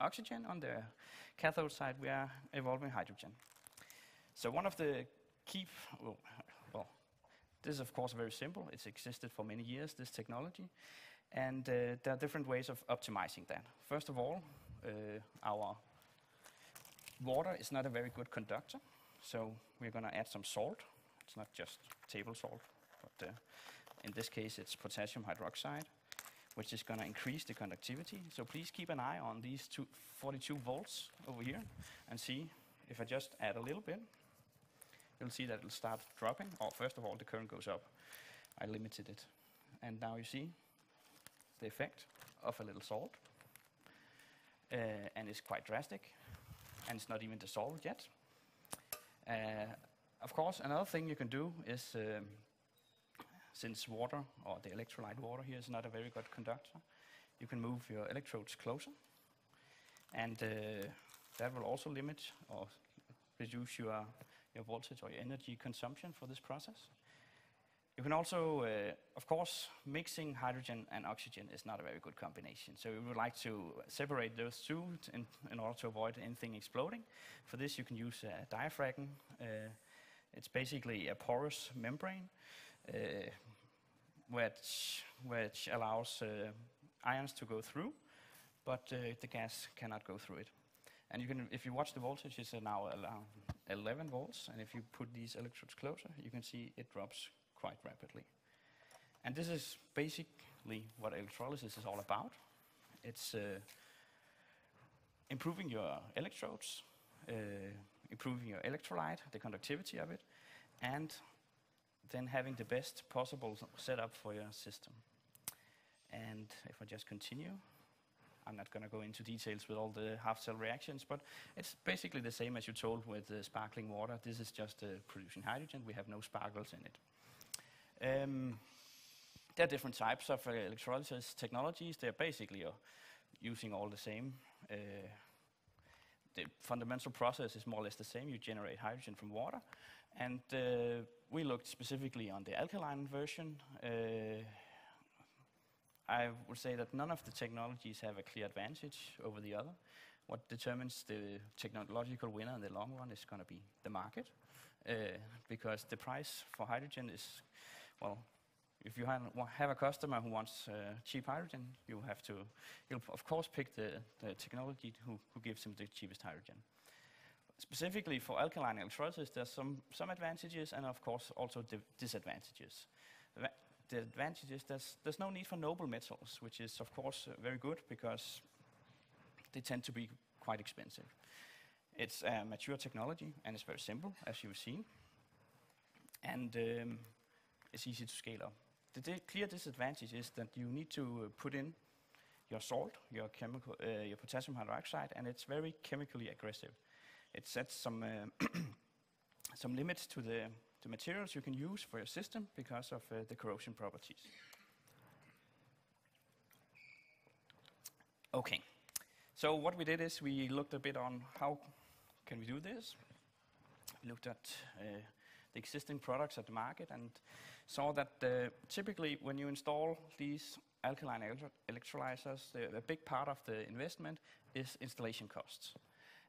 oxygen. On the cathode side, we are evolving hydrogen. So one of the key, this is of course very simple. It's existed for many years, this technology. And there are different ways of optimizing that. First of all, our water is not a very good conductor. So we're going to add some salt. It's not just table salt, but in this case it's potassium hydroxide, which is going to increase the conductivity. So please keep an eye on these 42 volts over here and see if I just add a little bit, you'll see that it'll start dropping. Oh, first of all, the current goes up. I limited it. And now you see the effect of a little salt. And it's quite drastic. And it's not even dissolved yet. Of course, another thing you can do is, since water, or the electrolyte water here, is not a very good conductor, you can move your electrodes closer. And that will also limit or reduce your voltage or your energy consumption for this process. You can also, of course, mixing hydrogen and oxygen is not a very good combination. So we would like to separate those two in order to avoid anything exploding. For this, you can use a diaphragm. It's basically a porous membrane which allows ions to go through, but the gas cannot go through it. And you can, if you watch the voltage, it's now around 11 volts. And if you put these electrodes closer, you can see it drops quite rapidly. And this is basically what electrolysis is all about. It's improving your electrodes, improving your electrolyte, the conductivity of it, and then having the best possible setup for your system. And if I just continue, I'm not going to go into details with all the half-cell reactions, but it's basically the same as you told with sparkling water. This is just producing hydrogen. We have no sparkles in it. There are different types of electrolysis technologies. They're basically using all the same. The fundamental process is more or less the same. You generate hydrogen from water. And we looked specifically on the alkaline version. I would say that none of the technologies have a clear advantage over the other. What determines the technological winner in the long run is going to be the market, because the price for hydrogen is, well, if you have a customer who wants cheap hydrogen, you'll of course pick the technology who gives him the cheapest hydrogen. Specifically for alkaline electrolysis, there's some advantages and of course also disadvantages. The advantage is there's no need for noble metals, which is of course very good because they tend to be quite expensive. It's a mature technology and it's very simple, as you've seen, and it's easy to scale up. The clear disadvantage is that you need to put in your salt, your potassium hydroxide, and it's very chemically aggressive. It sets some some limits to the materials you can use for your system because of the corrosion properties. Okay, so what we did is we looked a bit on how can we do this. We looked at the existing products at the market and saw that typically when you install these alkaline electrolyzers, a big part of the investment is installation costs.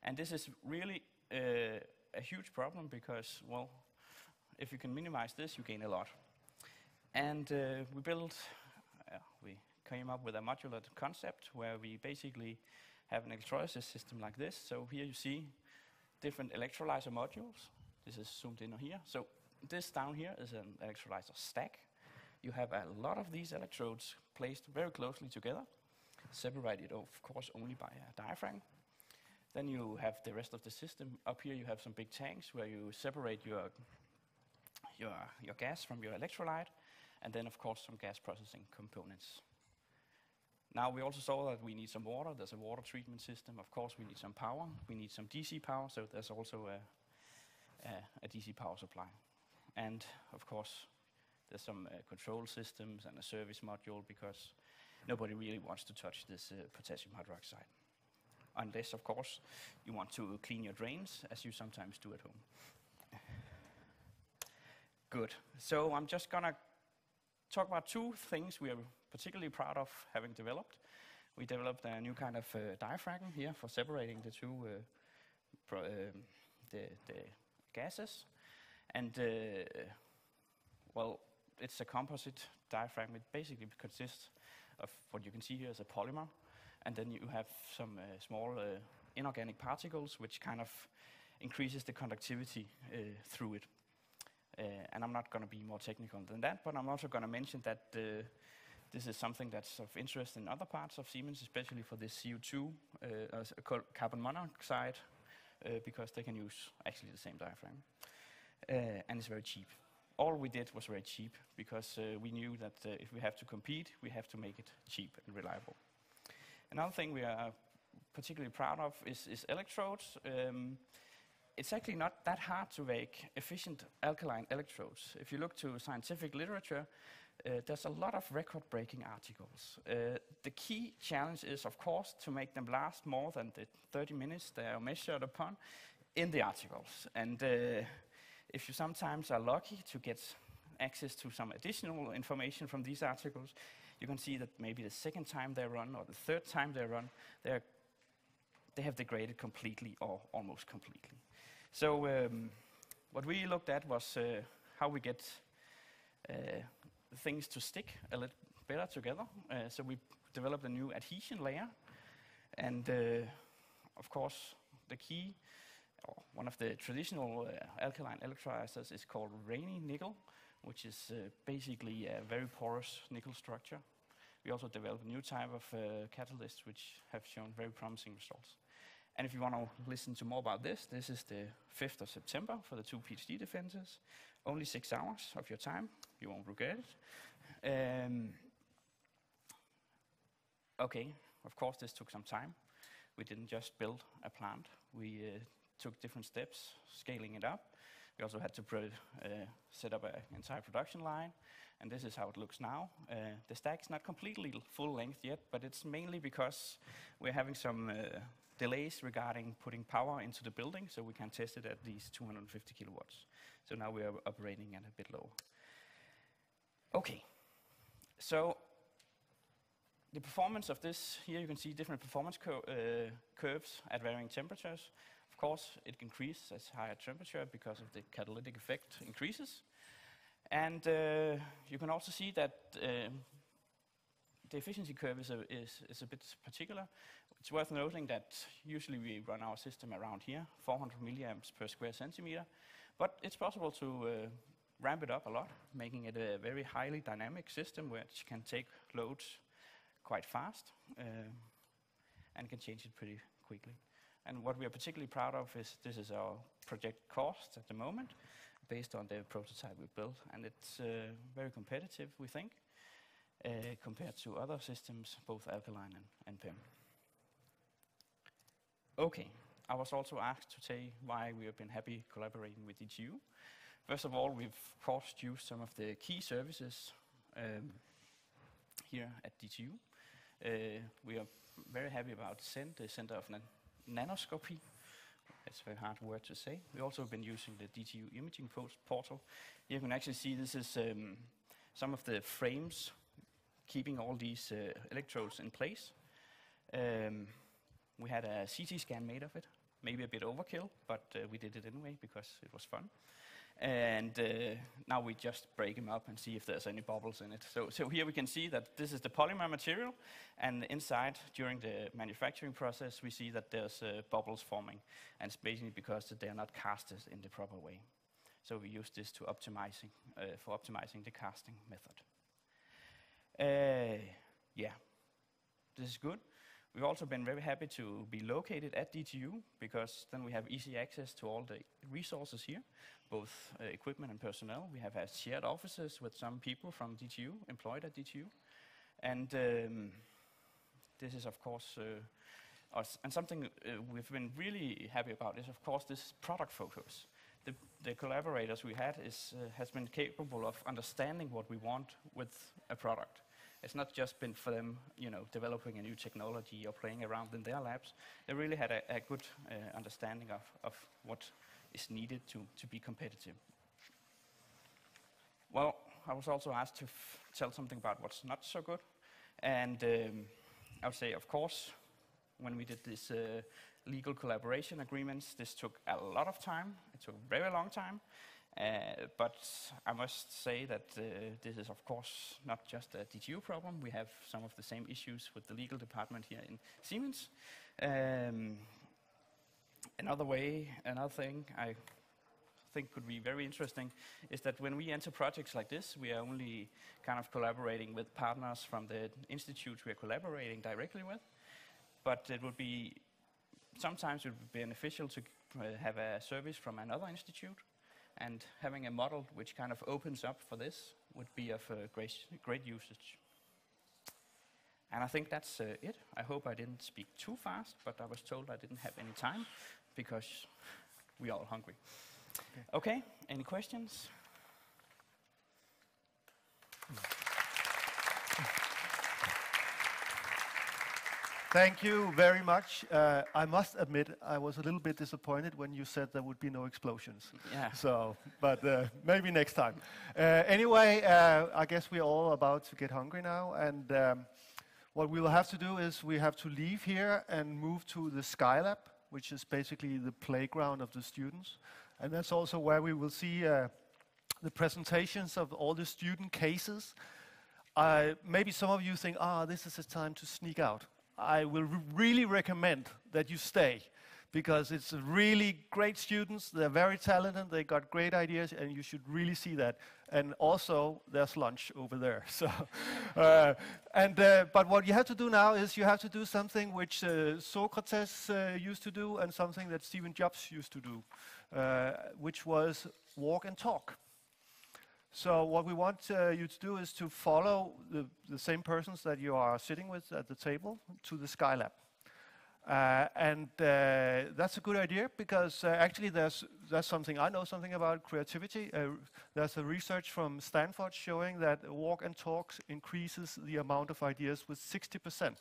And this is really a huge problem because, well, if you can minimize this, you gain a lot. And we came up with a modular concept where we basically have an electrolysis system like this. So here you see different electrolyzer modules. This is zoomed in here. So this down here is an electrolyzer stack. You have a lot of these electrodes placed very closely together, separated, of course, only by a diaphragm. Then you have the rest of the system. Up here you have some big tanks where you separate your gas from your electrolyte, and then, of course, some gas processing components. Now, we also saw that we need some water. There's a water treatment system. Of course, we need some power. We need some DC power, so there's also a DC power supply. And, of course, there's some control systems and a service module because nobody really wants to touch this potassium hydroxide. Unless, of course, you want to clean your drains, as you sometimes do at home. Good. So I'm just going to talk about two things we are particularly proud of having developed. We developed a new kind of diaphragm here for separating the two the gases. And, well, it's a composite diaphragm. It basically consists of what you can see here as a polymer. And then you have some small inorganic particles, which kind of increases the conductivity through it. And I'm not going to be more technical than that, but I'm also going to mention that this is something that's of interest in other parts of Siemens, especially for this CO2, carbon monoxide, because they can use actually the same diaphragm. And it's very cheap. All we did was very cheap, because we knew that if we have to compete, we have to make it cheap and reliable. Another thing we are particularly proud of is electrodes. It's actually not that hard to make efficient alkaline electrodes. If you look to scientific literature, there's a lot of record-breaking articles. The key challenge is, of course, to make them last more than the 30 minutes they are measured upon in the articles. And if you sometimes are lucky to get access to some additional information from these articles, you can see that maybe the second time they run or the third time they run, they have degraded completely or almost completely. So what we looked at was how we get things to stick a little better together. So we developed a new adhesion layer. And of course, the key, or one of the traditional alkaline electrolyzers is called Raney nickel, which is basically a very porous nickel structure. We also developed a new type of catalysts which have shown very promising results. And if you want to listen to more about this, this is the 5th of September for the 2 PhD defenses. Only 6 hours of your time. You won't regret it. Okay, of course this took some time. We didn't just build a plant. We took different steps, scaling it up. We also had to set up an entire production line, and this is how it looks now. The stack's not completely full length yet, but it's mainly because we're having some delays regarding putting power into the building, so we can test it at these 250 kilowatts. So now we are operating at a bit lower. Okay, so the performance of this, here you can see different performance curves at varying temperatures. Of course, it increases at higher temperature because of the catalytic effect increases. And you can also see that the efficiency curve is a bit particular. It's worth noting that usually we run our system around here, 400 milliamps per square centimeter. But it's possible to ramp it up a lot, making it a very highly dynamic system which can take loads quite fast and can change it pretty quickly. And what we are particularly proud of is this is our project cost at the moment, based on the prototype we built, and it's very competitive, we think. compared to other systems, both alkaline and PEM. Okay, I was also asked to say why we have been happy collaborating with DTU. First of all, we've of course used some of the key services here at DTU. We are very happy about CEN, the Center of Nanoscopy. It's a very hard word to say. We've also been using the DTU imaging portal. You can actually see this is some of the frames keeping all these electrodes in place. We had a CT scan made of it, maybe a bit overkill, but we did it anyway because it was fun. And now we just break them up and see if there's any bubbles in it. So here we can see that this is the polymer material, and inside, during the manufacturing process, we see that there's bubbles forming, and it's basically because they are not casted in the proper way. So we use this to for optimizing the casting method. Yeah, this is good. We've also been very happy to be located at DTU, because then we have easy access to all the resources here, both equipment and personnel. We have had shared offices with some people from DTU employed at DTU. And this is, of course, us. And something we've been really happy about is, of course, this product photos. The collaborators we had has been capable of understanding what we want with a product. It's not just been for them, developing a new technology or playing around in their labs. They really had a good understanding of what is needed to be competitive. Well, I was also asked to tell something about what's not so good. And I would say, of course, when we did this legal collaboration agreements, this took a lot of time. It took a very long time. But I must say that this is, of course, not just a DTU problem. We have some of the same issues with the legal department here in Siemens. Another thing I think could be very interesting is that when we enter projects like this, we are only kind of collaborating with partners from the institutes we are collaborating directly with. But sometimes it would be beneficial to have a service from another institute. And having a model which kind of opens up for this would be of great usage. And I think that's it. I hope I didn't speak too fast, but I was told I didn't have any time because we are all hungry. Okay, any questions? Thank you very much. I must admit, I was a little bit disappointed when you said there would be no explosions. Yeah. So, but maybe next time. Anyway, I guess we're all about to get hungry now, and what we will have to do is we have to leave here and move to the Skylab, which is basically the playground of the students, and that's also where we will see the presentations of all the student cases. Maybe some of you think, this is a time to sneak out. I will really recommend that you stay, because it's really great students. They're very talented. They got great ideas, and you should really see that. And also, there's lunch over there. So, but what you have to do now is you have to do something which Socrates used to do, and something that Steve Jobs used to do, which was walk and talk. So what we want you to do is to follow the same persons that you are sitting with at the table to the Skylab. And that's a good idea, because actually that's something I know something about, creativity. There's a research from Stanford showing that walk and talk increases the amount of ideas with 60%.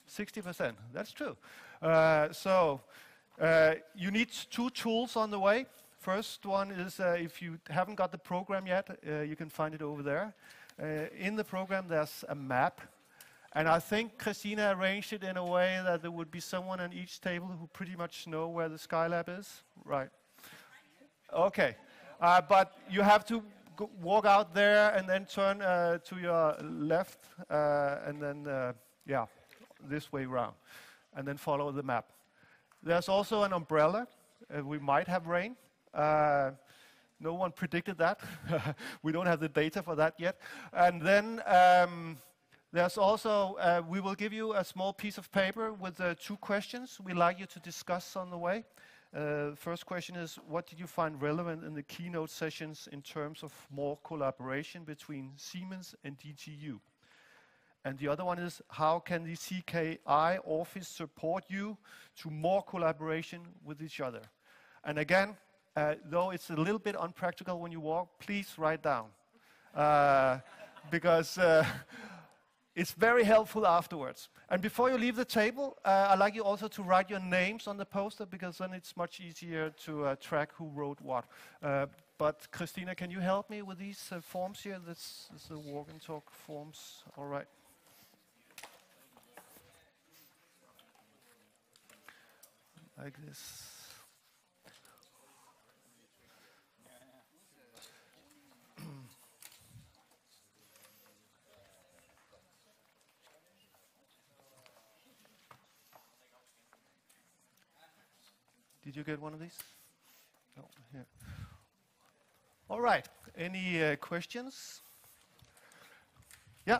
60%, that's true. So you need two tools on the way. First one is, if you haven't got the program yet, you can find it over there. In the program, there's a map. And I think Christina arranged it in a way that there would be someone on each table who pretty much know where the Skylab is. Right. Okay. But you have to walk out there and then turn to your left, and then, this way around. And then follow the map. There's also an umbrella. We might have rain. No one predicted that. We don't have the data for that yet. And then there's also, we will give you a small piece of paper with 2 questions we'd like you to discuss on the way. First question is, what did you find relevant in the keynote sessions in terms of more collaboration between Siemens and DTU? And the other one is, how can the CKI office support you to more collaboration with each other? And again, though it's a little bit unpractical when you walk, please write down. Because it's very helpful afterwards. And before you leave the table, I'd like you also to write your names on the poster, because then it's much easier to track who wrote what. But Christina, can you help me with these forms here? This is the walk and talk forms. All right. Like this. Did you get one of these? No, here. All right. Any questions? Yeah.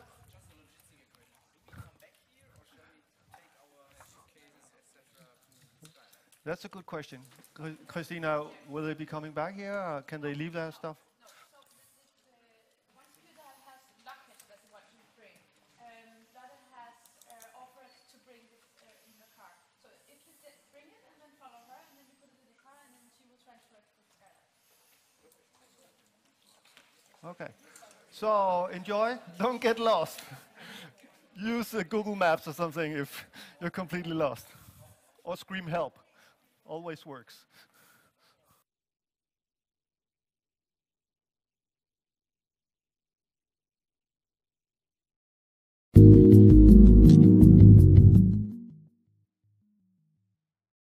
That's a good question. Christina, will they be coming back here, or can they leave their stuff? Okay. So enjoy. Don't get lost. Use Google Maps or something if you're completely lost. Or scream help. Always works.